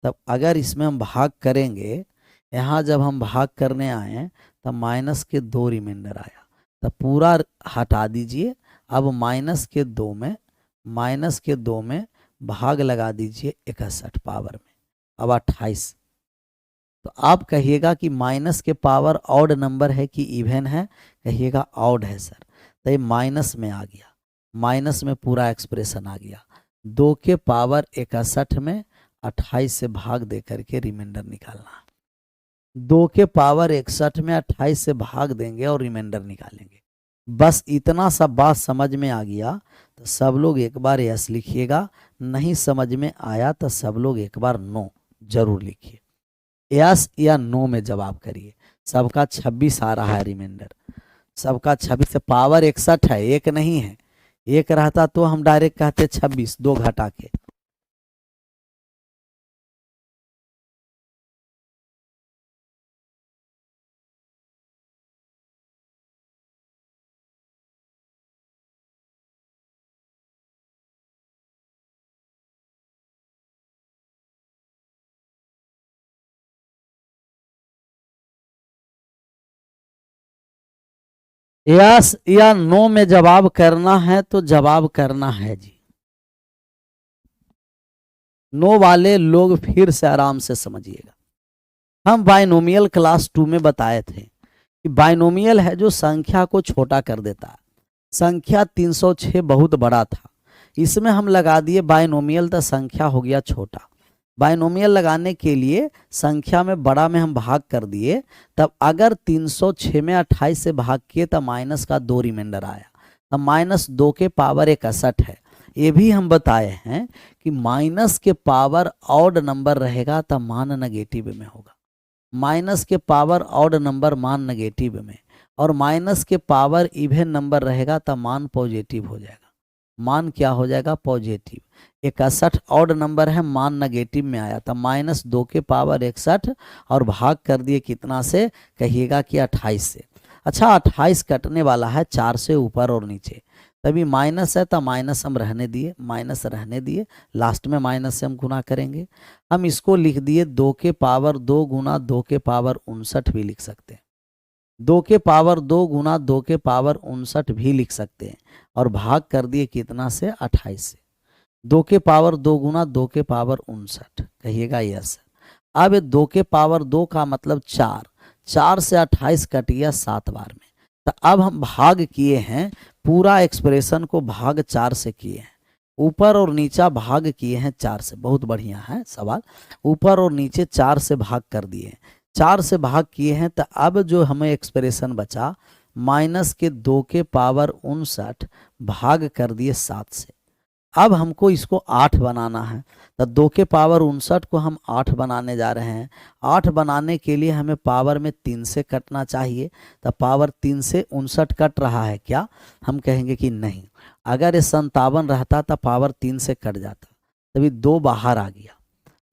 तब अगर इसमें हम भाग करेंगे, यहाँ जब हम भाग करने आए तब -2 रिमाइंडर आया, तब पूरा हटा दीजिए। अब -2 में भाग लगा दीजिए 61 पावर में, अब 28। तो आप कहिएगा कि माइनस के पावर ऑड नंबर है कि इवन है, कहिएगा ऑड है सर। तो ये माइनस में आ गया, माइनस में पूरा एक्सप्रेशन आ गया। 2 के पावर 61 में 28 से भाग दे करके रिमाइंडर निकालना। 2 के पावर 61 में 28 से भाग देंगे और रिमाइंडर निकालेंगे। बस इतना सा बात समझ में आ गया तो सब लोग एक बार यस लिखिएगा, नहीं समझ में आया तो सब लोग एक बार नो जरूर लिखिए। यस या नो में जवाब करिए। सबका 26 आ रहा है रिमाइंडर, सबका 26 से पावर 61 है, एक नहीं है। एक रहता तो हम डायरेक्ट कहते 26, 2 घटा के। यस या नो में जवाब करना है तो जवाब करना है जी। नो वाले लोग फिर से आराम से समझिएगा। हम बाइनोमियल क्लास 2 में बताए थे कि बाइनोमियल है जो संख्या को छोटा कर देता है। संख्या 306 बहुत बड़ा था, इसमें हम लगा दिए बाइनोमियल, तो संख्या हो गया छोटा। बाइनोमियल लगाने के लिए संख्या में बड़ा में हम भाग कर दिए, तब अगर 306 में 28 से भाग किए तब -2 रिमाइंडर आया, तब -2 के पावर 61 है। ये भी हम बताए हैं कि माइनस के पावर ऑड नंबर रहेगा तब मान नेगेटिव में होगा। माइनस के पावर ऑड नंबर मान नेगेटिव में, और माइनस के पावर इवन नंबर रहेगा तब मान पॉजिटिव हो जाएगा। मान क्या हो जाएगा, पॉजिटिव। 61 ऑड नंबर है, मान नेगेटिव में आया था, -2 के पावर 61 और भाग कर दिए कितना से, कहिएगा कि 28 से। अच्छा 28 कटने वाला है 4 से ऊपर और नीचे, तभी माइनस है तो माइनस हम रहने दिए, माइनस रहने दिए, लास्ट में माइनस से हम गुना करेंगे। हम इसको लिख दिए 2 के पावर 2 गुना 2 के पावर 59 भी लिख सकते हैं। 2 के पावर 2 गुना 2 के पावर 59 भी लिख सकते हैं, और भाग कर दिए कितना से, 28 से। 2 के पावर 2 गुना 2 के पावर 59, कहिएगा यस। अब ये 2 के पावर 2 का मतलब 4, 4 से 28 कट गया 7 बार में। तो अब हम भाग किए हैं, पूरा एक्सप्रेशन को भाग 4 से किए हैं, ऊपर और नीचा भाग किए हैं 4 से। बहुत बढ़िया है सवाल, ऊपर और नीचे 4 से भाग कर दिए हैं, 4 से भाग किए हैं। तो अब जो हमें एक्सप्रेशन बचा माइनस के 2 के पावर 59 भाग कर दिए 7 से। अब हमको इसको 8 बनाना है, तो 2 के पावर 59 को हम 8 बनाने जा रहे हैं। 8 बनाने के लिए हमें पावर में 3 से कटना चाहिए, तो पावर 3 से 59 कट रहा है क्या? हम कहेंगे कि नहीं। अगर ये 57 रहता तो पावर 3 से कट जाता, तभी 2 बाहर आ गया,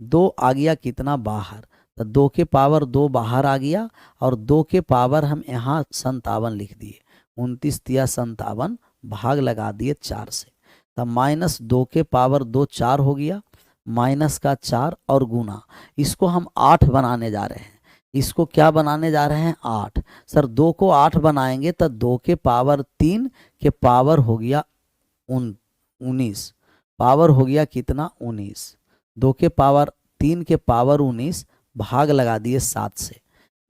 2 आ गया कितना बाहर, तो 2 के पावर 2 बाहर आ गया, और 2 के पावर हम यहाँ 57 लिख दिए, 29 तिया 57 भाग लगा दिए 4 से। तब माइनस 2 के पावर 2 4 हो गया, माइनस का 4 और गुना, इसको हम 8 बनाने जा रहे हैं। इसको क्या बनाने जा रहे हैं? 8। सर 2 को 8 बनाएंगे तो 2 के पावर 3 के पावर हो गया 19, पावर हो गया कितना? 19। 2 के पावर 3 के पावर 19 भाग लगा दिए 7 से,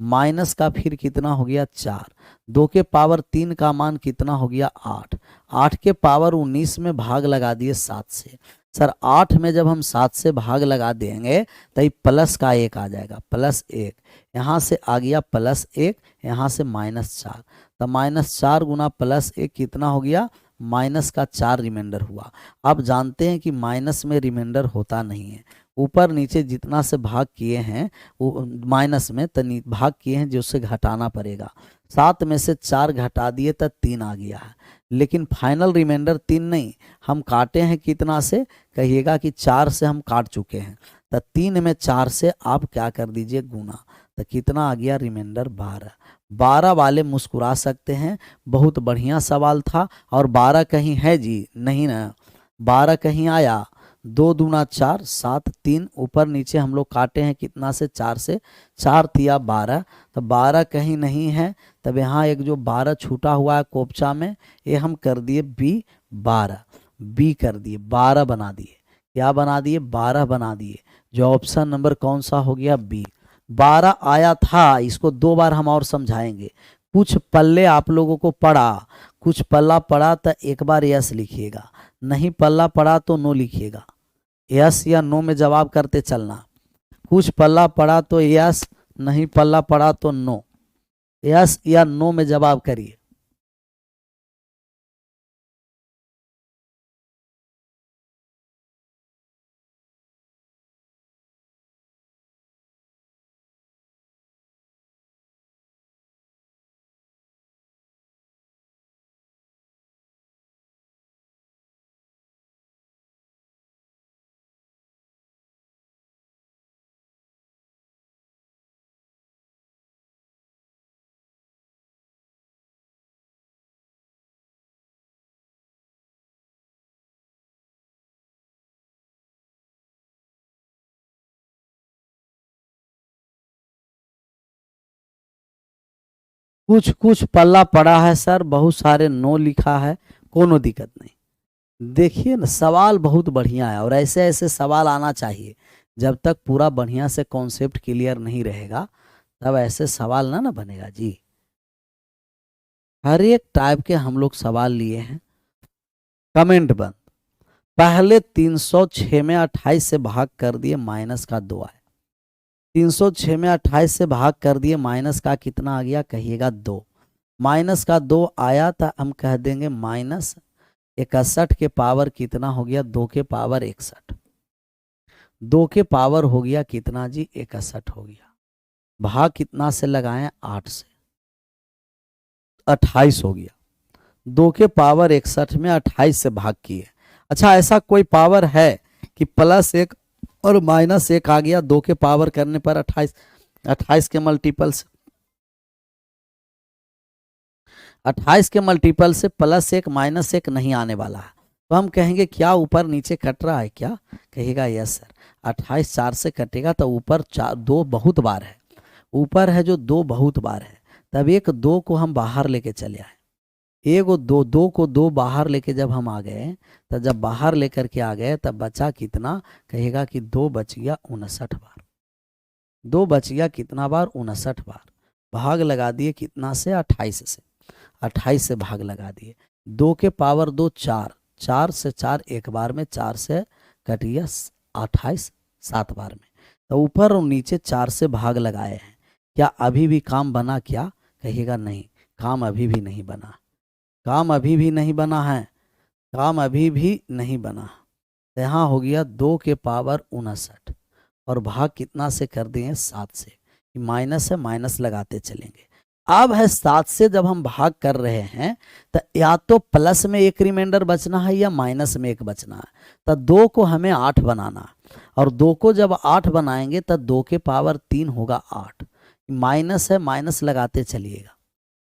माइनस का फिर कितना हो गया? 4। 2 के पावर 3 का मान कितना हो गया? 8। 8 के पावर 19 में भाग लगा दिए 7 से। सर 8 में जब हम 7 से भाग लगा देंगे तो प्लस का 1 आ जाएगा, +1, यहाँ से आ गया +1, यहाँ से -4, तो -4 गुना +1 कितना हो गया? माइनस का 4 रिमाइंडर हुआ। आप जानते हैं कि माइनस में रिमाइंडर होता नहीं है, ऊपर नीचे जितना से भाग किए हैं वो माइनस में तो भाग किए हैं जो उससे घटाना पड़ेगा। 7 में से 4 घटा दिए तो 3 आ गया है, लेकिन फाइनल रिमाइंडर 3 नहीं, हम काटे हैं कितना से? कहिएगा कि 4 से हम काट चुके हैं, तो 3 में 4 से आप क्या कर दीजिए? गुना, तो कितना आ गया? रिमाइंडर 12। 12 वाले मुस्कुरा सकते हैं, बहुत बढ़िया सवाल था। और 12 कहीं है जी? नहीं ना, 12 कहीं आया? 2 दूना 4, 7, 3 ऊपर नीचे हम लोग काटे हैं कितना से? 4 से, 4 तिया 12, तो 12 कहीं नहीं है। तब यहाँ एक जो 12 छूटा हुआ है कोपचा में, ये हम कर दिए B12, B कर दिए, 12 बना दिए। क्या बना दिए? 12 बना दिए। जो ऑप्शन नंबर कौन सा हो गया? B। 12 आया था, इसको 2 बार हम और समझाएंगे। कुछ पल्ले आप लोगों को पड़ा, कुछ पल्ला पड़ा तो एक बार यस लिखिएगा, नहीं पल्ला पड़ा तो नो लिखिएगा। यस या नो में जवाब करते चलना। कुछ पल्ला पड़ा तो यस, नहीं पल्ला पड़ा तो नो। यस या नो में जवाब करिए। कुछ कुछ पल्ला पड़ा है सर, बहुत सारे नो लिखा है, कोनो दिक्कत नहीं। देखिए ना, सवाल बहुत बढ़िया है, और ऐसे ऐसे सवाल आना चाहिए। जब तक पूरा बढ़िया से कॉन्सेप्ट क्लियर नहीं रहेगा तब ऐसे सवाल ना बनेगा जी। हर एक टाइप के हम लोग सवाल लिए हैं। कमेंट बंद। पहले 306 में 28 से भाग कर दिए, माइनस का 2 आया। 306 में 28 से भाग कर दिए, माइनस का कितना आ गया? कहिएगा 2। माइनस का 2 आया था, हम कह देंगे -61 के पावर कितना हो गया? 2 के पावर 61। 2 के पावर हो गया कितना जी? 61 हो गया। भाग कितना से लगाएं? 8 से, 28 हो गया। 2 के पावर 61 में 28 से भाग किए। अच्छा, ऐसा कोई पावर है कि +1 और -1 आ गया 2 के पावर करने पर 28 के मल्टीपल से, 28 के मल्टीपल से +1 -1 नहीं आने वाला है। तो हम कहेंगे क्या ऊपर नीचे कट रहा है क्या? कहेगा यस सर। 28 4 से कटेगा तो ऊपर 2 बहुत बार है, ऊपर है जो 2 बहुत बार है, तब एक 2 को हम बाहर लेके चले आए। एक 2 को 2 बाहर लेके जब हम आ गए, तब जब बाहर लेकर के आ गए तब बचा कितना? कहेगा कि 2 बच गया 59 बार। 2 बच गया कितना बार, 59 बार। भाग लगा दिए कितना से, 28 से। 28 से भाग लगा दिए। 2 के पावर 2 4, 4 से 4 एक बार में, 4 से कट गया 28 7 बार में। तो ऊपर और नीचे 4 से भाग लगाए हैं। क्या अभी भी काम बना क्या, कहिएगा नहीं, काम अभी भी नहीं बना। काम अभी भी नहीं बना है, काम अभी भी नहीं बना। तो यहाँ हो गया 2 के पावर 59 और भाग कितना से कर दिए, 7 से। माइनस है, माइनस लगाते चलेंगे। अब है 7 से जब हम भाग कर रहे हैं तो या तो प्लस में एक रिमाइंडर बचना है या माइनस में एक बचना है। तो 2 को हमें 8 बनाना, और 2 को जब 8 बनाएंगे तो 2 के पावर 3 होगा 8। माइनस है, माइनस लगाते चलिएगा।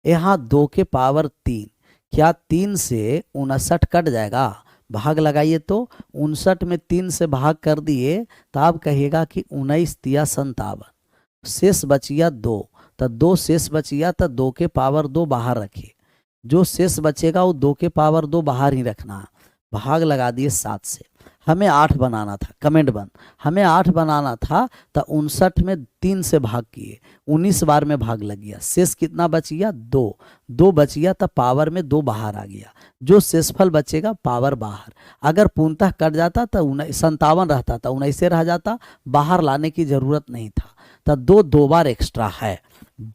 यहाँ 2 के पावर 3, क्या 3 से 59 कट जाएगा, भाग लगाइए तो 59 में 3 से भाग कर दिए तो आप कहिएगा कि 19 तिया 57, शेष बचिया 2। तो 2 शेष बचिया तो 2 के पावर 2 बाहर रखिए, जो शेष बचेगा वो 2 के पावर 2 बाहर ही रखना है। भाग लगा दिए 7 से। हमें 8 बनाना था, कमेंट बंद। हमें 8 बनाना था तो 59 में 3 से भाग किए, 19 बार में भाग लग गया। शेष कितना बच गया, 2। 2 बच गया तो पावर में 2 बाहर आ गया, जो शेषफल बचेगा पावर बाहर। अगर पूर्णतः कट जाता तो 57 रहता था, 19 रह जाता, बाहर लाने की जरूरत नहीं था। तो 2 बार एक्स्ट्रा है।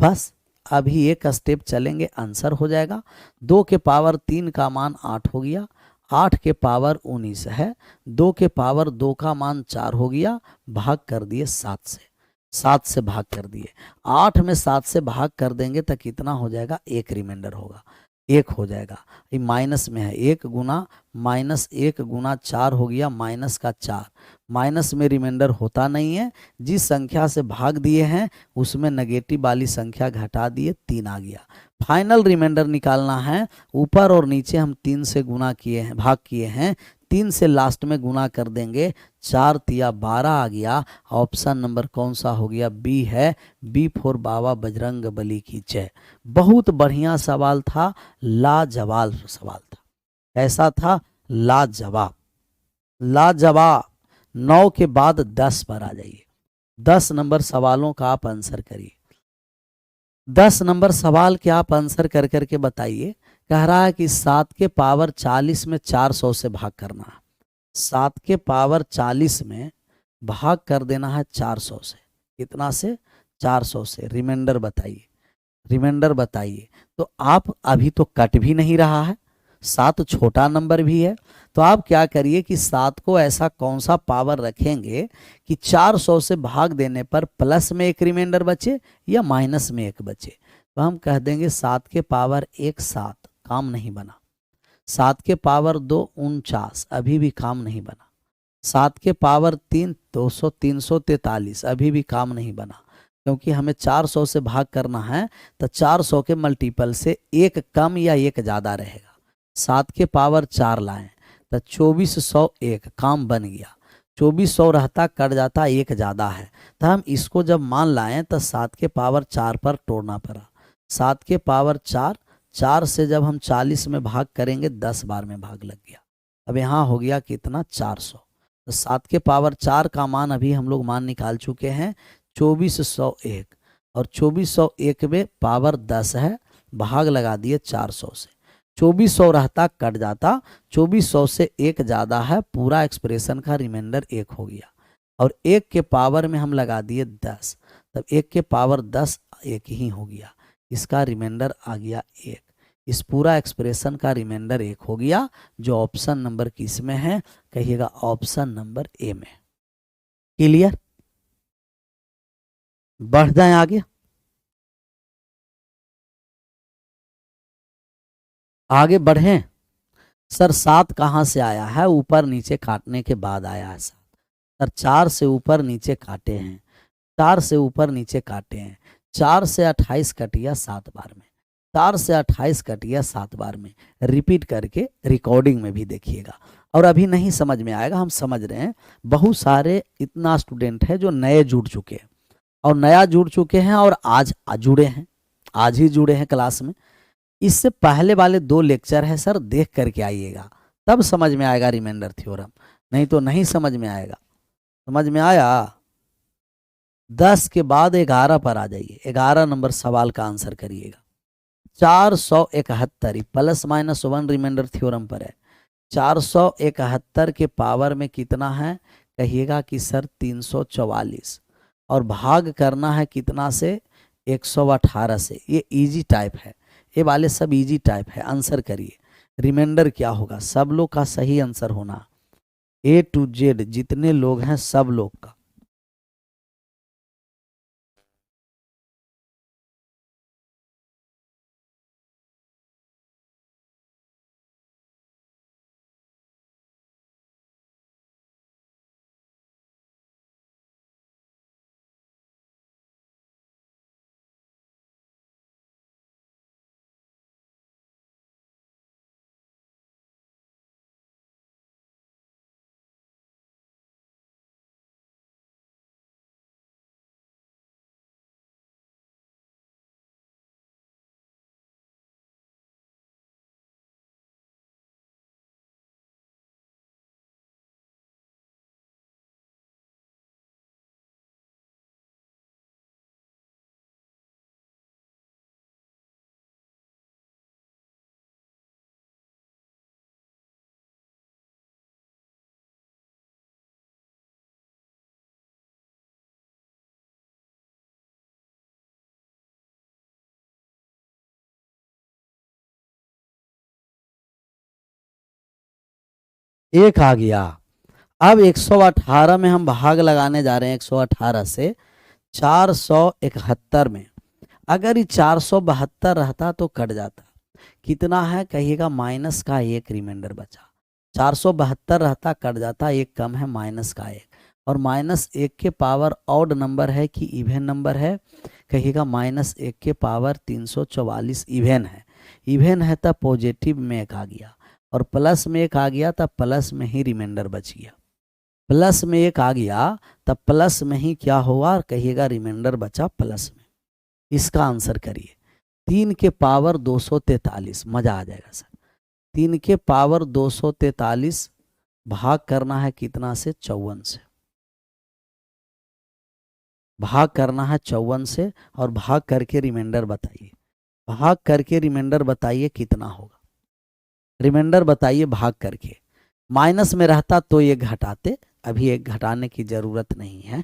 बस अभी एक स्टेप चलेंगे, आंसर हो जाएगा। 2 के पावर 3 का मान 8 हो गया, 8 के पावर 19 है, 2 के पावर 2 का मान 4 हो गया, भाग कर दिए 7 से। 7 से भाग कर दिए, 8 में 7 से भाग कर देंगे तो कितना हो जाएगा, एक रिमाइंडर होगा, 1 हो जाएगा। ये माइनस में है, 1 गुना माइनस 1 गुना 4 हो गया, माइनस का 4। माइनस में रिमाइंडर होता नहीं है, जिस संख्या से भाग दिए हैं उसमें नेगेटिव वाली संख्या घटा दिए, 3 आ गया। फाइनल रिमाइंडर निकालना है, ऊपर और नीचे हम 3 से गुना किए हैं, भाग किए हैं, 3 से लास्ट में गुना कर देंगे, 4 तिया 12 आ गया। ऑप्शन नंबर कौन सा हो गया, बी है। बी फॉर बाबा बजरंग बली की जय। बहुत बढ़िया सवाल था, लाजवाब सवाल था। ऐसा था, लाजवाब, लाजवाब। 9 के बाद 10 पर आ जाइए। 10 नंबर सवालों का आप आंसर करिए। 10 नंबर सवाल के आप आंसर कर करके बताइए। कह रहा है कि 7 के पावर 40 में 400 से भाग करना है। 7 के पावर 40 में भाग कर देना है 400 से। कितना से, 400 से। रिमाइंडर बताइए, रिमाइंडर बताइए। तो आप अभी तो कट भी नहीं रहा है, 7 छोटा नंबर भी है, तो आप क्या करिए कि 7 को ऐसा कौन सा पावर रखेंगे कि 400 से भाग देने पर प्लस में एक रिमाइंडर बचे या माइनस में एक बचे। तो हम कह देंगे 7 के पावर 1 7, काम नहीं बना। 7 के पावर 2 49, अभी भी काम नहीं बना। 7 के पावर 3 200 343, अभी भी काम नहीं बना, क्योंकि हमें 400 से भाग करना है तो 400 के मल्टीपल से एक कम या एक ज़्यादा रहेगा। 7 के पावर 4 लाएं तो 2401, काम बन गया। 2400 रहता, कट जाता, एक ज़्यादा है, तो हम इसको जब मान लाएं तो 7 के पावर 4 पर तोड़ना पड़ा। 7 के पावर 4, 4 से जब हम 40 में भाग करेंगे 10 बार में भाग लग गया। अब यहाँ हो गया कितना, 400। तो 7 के पावर 4 का मान अभी हम लोग मान निकाल चुके हैं 2401, और 2401 में पावर 10 है, भाग लगा दिए 400 से। 2400 रहता, कट जाता, 2400 से एक ज़्यादा है, पूरा एक्सप्रेशन का रिमाइंडर 1 हो गया। और 1 के पावर में हम लगा दिए 10, तब 1 के पावर 10 1 ही हो गया, इसका रिमाइंडर आ गया 1। इस पूरा एक्सप्रेशन का रिमाइंडर 1 हो गया, जो ऑप्शन नंबर किस में है, कहिएगा ऑप्शन नंबर ए में। क्लियर, बढ़ जाए आगे। आगे बढ़ें। सर 7 कहाँ से आया है, ऊपर नीचे काटने के बाद आया है 7। सर 4 से ऊपर नीचे काटे हैं, 4 से ऊपर नीचे काटे हैं, 4 से 28 कटिया 7 बार में, 4 से 28 कटिया 7 बार में। रिपीट करके रिकॉर्डिंग में भी देखिएगा। और अभी नहीं समझ में आएगा, हम समझ रहे हैं। बहुत सारे इतना स्टूडेंट है जो नए जुड़ चुके हैं, और नया जुड़ चुके हैं और आज जुड़े हैं, आज ही जुड़े हैं क्लास में। इससे पहले वाले 2 लेक्चर है सर, देख करके आइएगा, तब समझ में आएगा रिमाइंडर थ्योरम, नहीं तो नहीं समझ में आएगा। समझ में आया, 10 के बाद 11 पर आ जाइए, 11 नंबर सवाल का आंसर करिएगा। 471 प्लस माइनस 1 रिमाइंडर थ्योरम पर है। 471 के पावर में कितना है, कहिएगा कि सर 344, और भाग करना है कितना से, 118 से। ये इजी टाइप है, ये वाले सब इजी टाइप है। आंसर करिए, रिमाइंडर क्या होगा, सब लोग का सही आंसर होना, A to Z जितने लोग हैं सब लोग का। एक आ गया। अब 118 में हम भाग लगाने जा रहे हैं, 118 से 471 में। अगर ये 472 रहता तो कट जाता, कितना है कहिएगा, माइनस का एक रिमाइंडर बचा। 472 रहता कट जाता, एक कम है, माइनस का एक, और माइनस एक के पावर ऑड नंबर है कि इवेन नंबर है, कहिएगा माइनस एक के पावर 344 इवेन है। इवेन है तब पॉजिटिव में एक आ गया, और प्लस में एक आ गया तब प्लस में ही रिमाइंडर बच गया। प्लस में एक आ गया तब प्लस में ही क्या हुआ, कहिएगा रिमाइंडर बचा प्लस में। इसका आंसर करिए, 3 के पावर 243, मजा आ जाएगा सर। 3 के पावर 243 भाग करना है कितना से, 54 से। भाग करना है 54 से, और भाग करके रिमाइंडर बताइए। भाग करके रिमाइंडर बताइए कितना होगा, रिमाइंडर बताइए भाग करके। माइनस में रहता तो ये घटाते, अभी एक घटाने की जरूरत नहीं है।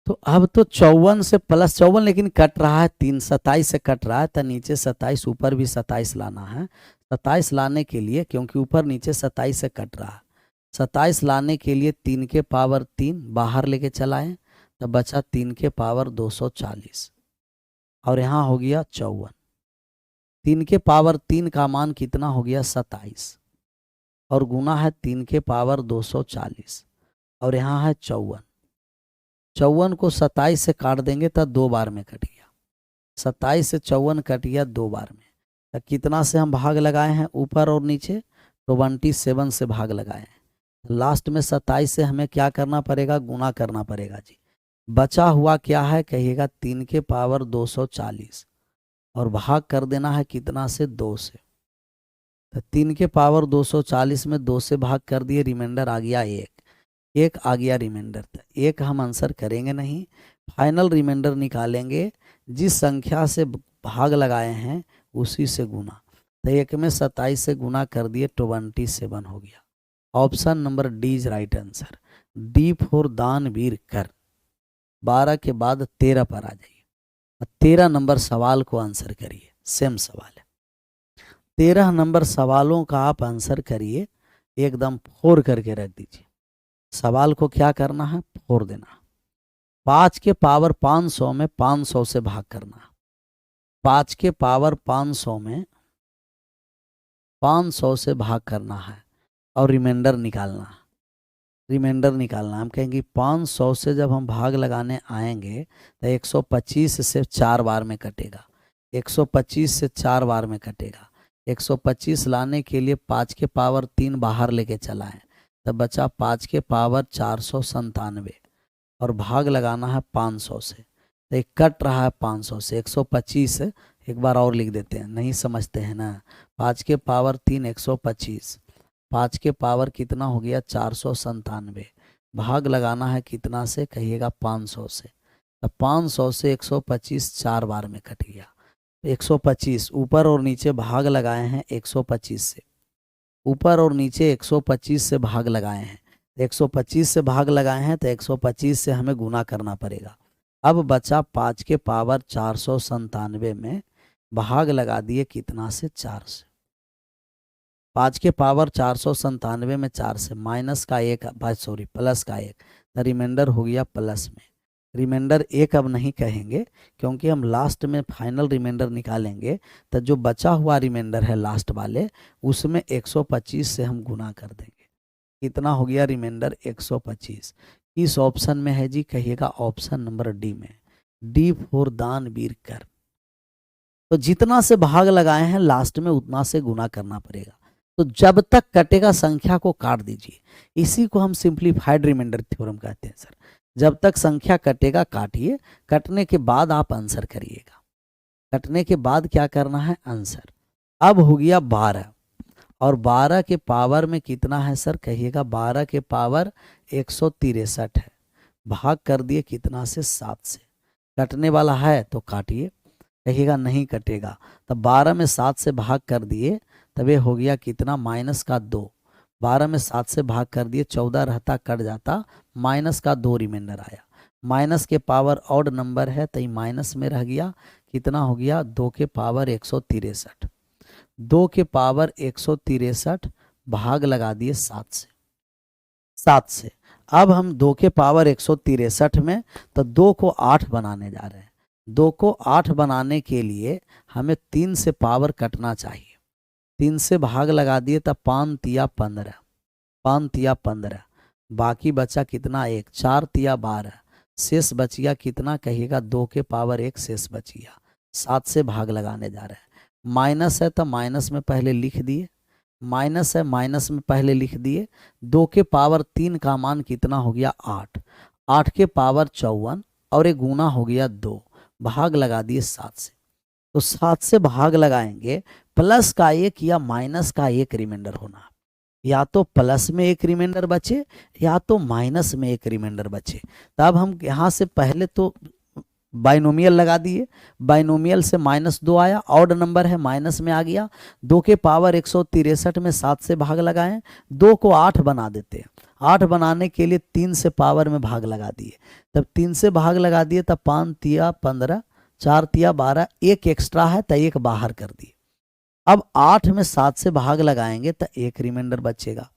तो अब तो 54 से प्लस 54, लेकिन कट रहा है 3, 27 से कट रहा है, तो नीचे 27, ऊपर भी 27 लाना है। 27 लाने के लिए, क्योंकि ऊपर नीचे 27 से कट रहा है, 27 लाने के लिए 3 के पावर 3 बाहर लेके चलाएं, तो बचा 3 के पावर 240, और यहाँ हो गया 54। 3 के पावर 3 का मान कितना हो गया, 27, और गुना है 3 के पावर 240, और यहाँ है 54। 54 को 27 से काट देंगे तो 2 बार में कट गया, 27 से 54 कट गया 2 बार में। तो कितना से हम भाग लगाए हैं, ऊपर और नीचे 27 से भाग लगाए हैं। लास्ट में 27 से हमें क्या करना पड़ेगा, गुना करना पड़ेगा जी। बचा हुआ क्या है, कहिएगा 3 के पावर 240, और भाग कर देना है कितना से, 2 से। तो 3 के पावर 240 में 2 से भाग कर दिए, रिमाइंडर आ गया 1, एक आ गया रिमाइंडर। था एक हम आंसर करेंगे नहीं, फाइनल रिमाइंडर निकालेंगे, जिस संख्या से भाग लगाए हैं उसी से गुना। तो एक में 27 से गुना कर दिए, 27 हो गया। Option number D is right answer. D for दानवीर कर। 12 के बाद 13 पर आ जाइए, 13 नंबर सवाल को आंसर करिए। सेम सवाल है, 13 नंबर सवालों का आप आंसर करिए, एकदम फोर करके रख दीजिए। सवाल को क्या करना है, फोड़ देना। 5 के पावर 500 में 500 से भाग करना। 5 के पावर 500 में 500 से भाग करना है, और रिमाइंडर निकालना है। रिमाइंडर निकालना, हम कहेंगे 500 से जब हम भाग लगाने आएंगे तो 125 से 4 बार में कटेगा, 125 से 4 बार में कटेगा। 125 लाने के लिए 5 के पावर 3 बाहर लेके चला है, तब बचा 5 के पावर 497, और भाग लगाना है 500 से। तो एक कट रहा है 500 से, 125 है। एक बार और लिख देते हैं, नहीं समझते हैं ना। 5 के पावर 3 125, 5 के पावर कितना हो गया 497। भाग लगाना है कितना से, कहिएगा 500 से। तो 500 से 125 4 बार में कट गया। 125 ऊपर और नीचे भाग लगाए हैं 125 से, ऊपर और नीचे 125 से भाग लगाए हैं। 125 से भाग लगाए हैं तो 125 से हमें गुना करना पड़ेगा। अब बचा 5 के पावर 497 में भाग लगा दिए कितना से, 4 से। 5 के पावर 497 में 4 से माइनस का एक, सॉरी प्लस का एक, तो रिमाइंडर हो गया प्लस में। रिमाइंडर एक अब नहीं कहेंगे, क्योंकि हम लास्ट में फाइनल रिमाइंडर निकालेंगे। तो जो बचा हुआ रिमाइंडर है लास्ट वाले, उसमें 125 से हम गुना कर देंगे। कितना हो गया रिमाइंडर, 125। किस ऑप्शन में है जी, कहिएगा ऑप्शन नंबर डी में। डी फॉर दानवीर कर। तो जितना से भाग लगाए हैं लास्ट में उतना से गुना करना पड़ेगा। तो जब तक कटेगा संख्या को काट दीजिए। इसी को हम सिंप्लीफाइड रिमाइंडर थ्योरम कहते हैं सर। जब तक संख्या कटेगा काटिए, कटने के बाद आप आंसर करिएगा। कटने के बाद क्या करना है, आंसर। अब हो गया 12, और 12 के पावर में कितना है सर, कहिएगा 12 के पावर 163 है। भाग कर दिए कितना से, 7 से। कटने वाला है तो काटिए, कहिएगा नहीं कटेगा। तब 12 में 7 से भाग कर दिए, तब ये हो गया कितना, माइनस का 2। 12 में 7 से भाग कर दिए, 14 रहता कट जाता, माइनस का 2 रिमाइंडर आया। माइनस के पावर ऑड नंबर है तो ये माइनस में रह गया। कितना हो गया, 2 के पावर 163। 2 के पावर 163 भाग लगा दिए 7 से। 7 से अब हम 2 के पावर 163 में, तो 2 को 8 बनाने जा रहे हैं। 2 को 8 बनाने के लिए हमें 3 से पावर कटना चाहिए। 3 से भाग लगा दिए तब 5 तिया 15, 5 तिया 15, बाकी बचा कितना, 1, 4 तिया 12, शेष बच गया कितना, कहिएगा 2 के पावर 1 शेष बच गया। 7 से भाग लगाने जा रहे हैं। माइनस है तो माइनस में पहले लिख दिए, माइनस है माइनस में पहले लिख दिए। 2 के पावर 3 का मान कितना हो गया, 8। 8 के पावर 54 और एक गुना हो गया 2, भाग लगा दिए 7 से। तो 7 से भाग लगाएंगे, प्लस का 1 या माइनस का 1 रिमाइंडर होना। या तो प्लस में 1 रिमाइंडर बचे या तो माइनस में 1 रिमाइंडर बचे। तब हम यहाँ से पहले तो बाइनोमियल लगा दिए। बाइनोमियल से -2 आया, ऑड नंबर है माइनस में आ गया। 2 के पावर 163 में 7 से भाग लगाएं, 2 को 8 बना देते हैं। 8 बनाने के लिए 3 से पावर में भाग लगा दिए। तब 3 से भाग लगा दिए तब 5 तिया 15, 4 तिया 12, 1 एक्स्ट्रा है तो 1 बाहर कर दिए। अब 8 में 7 से भाग लगाएंगे तो 1 रिमाइंडर बचेगा।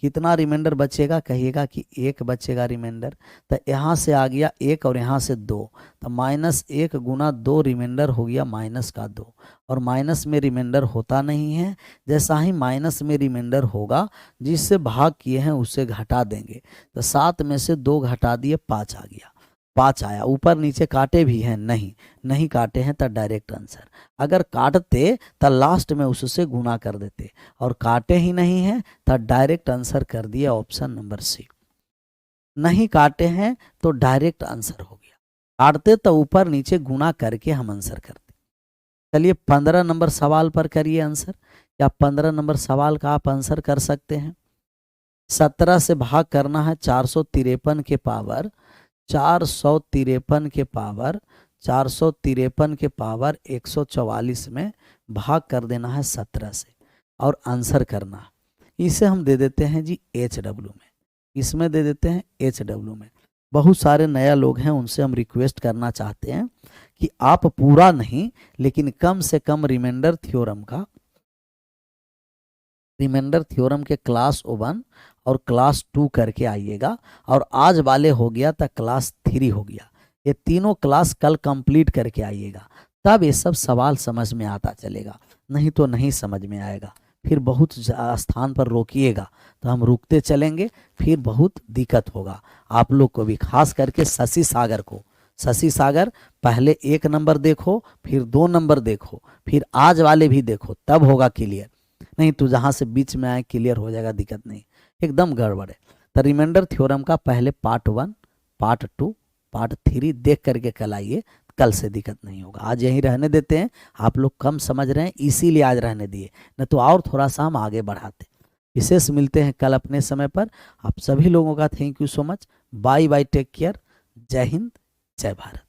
कितना रिमाइंडर बचेगा, कहिएगा कि 1 बचेगा रिमाइंडर। तो यहाँ से आ गया 1 और यहाँ से 2, तो -1 गुना 2 रिमाइंडर हो गया माइनस का 2। और माइनस में रिमाइंडर होता नहीं है। जैसा ही माइनस में रिमाइंडर होगा, जिससे भाग किए हैं उससे घटा देंगे। तो 7 में से 2 घटा दिए, 5 आ गया। 5 आया। ऊपर नीचे काटे भी हैं, नहीं काटे हैं तो डायरेक्ट आंसर। अगर काटते तो लास्ट में उससे गुना कर देते, और काटे ही नहीं हैं तो डायरेक्ट आंसर कर दिए ऑप्शन नंबर सी। नहीं काटे हैं तो डायरेक्ट आंसर हो गया। काटते तो ऊपर नीचे गुना करके हम आंसर करते। चलिए 15 नंबर सवाल पर करिए आंसर। या 15 नंबर सवाल का आप आंसर कर सकते हैं। 17 से भाग करना है 453 के पावर 453 के पावर 453 के पावर 144 में भाग कर देना है 17 से, और आंसर करना है। इसे हम दे देते हैं जी HW में, इसमें दे देते हैं HW में। बहुत सारे नया लोग हैं, उनसे हम रिक्वेस्ट करना चाहते हैं कि आप पूरा नहीं लेकिन कम से कम रिमाइंडर थ्योरम के क्लास 1 और क्लास 2 करके आइएगा। और आज वाले हो गया तो क्लास 3 हो गया। ये तीनों क्लास कल कंप्लीट करके आइएगा, तब ये सब सवाल समझ में आता चलेगा। नहीं तो नहीं समझ में आएगा। फिर बहुत स्थान पर रोकिएगा तो हम रुकते चलेंगे, फिर बहुत दिक्कत होगा आप लोग को भी। खास करके शशि सागर पहले 1 नंबर देखो, फिर 2 नंबर देखो, फिर आज वाले भी देखो, तब होगा क्लियर। नहीं तो जहाँ से बीच में आए क्लियर हो जाएगा, दिक्कत नहीं, एकदम गड़बड़ है। तो रिमाइंडर थ्योरम का पहले पार्ट 1, पार्ट 2 पार्ट 3 देख करके कल आइए, कल से दिक्कत नहीं होगा। आज यहीं रहने देते हैं, आप लोग कम समझ रहे हैं इसीलिए आज रहने दिए, न तो और थोड़ा सा हम आगे बढ़ाते। विशेष मिलते हैं कल अपने समय पर। आप सभी लोगों का thank you so much. Bye bye, take care, जय हिंद, जय भारत।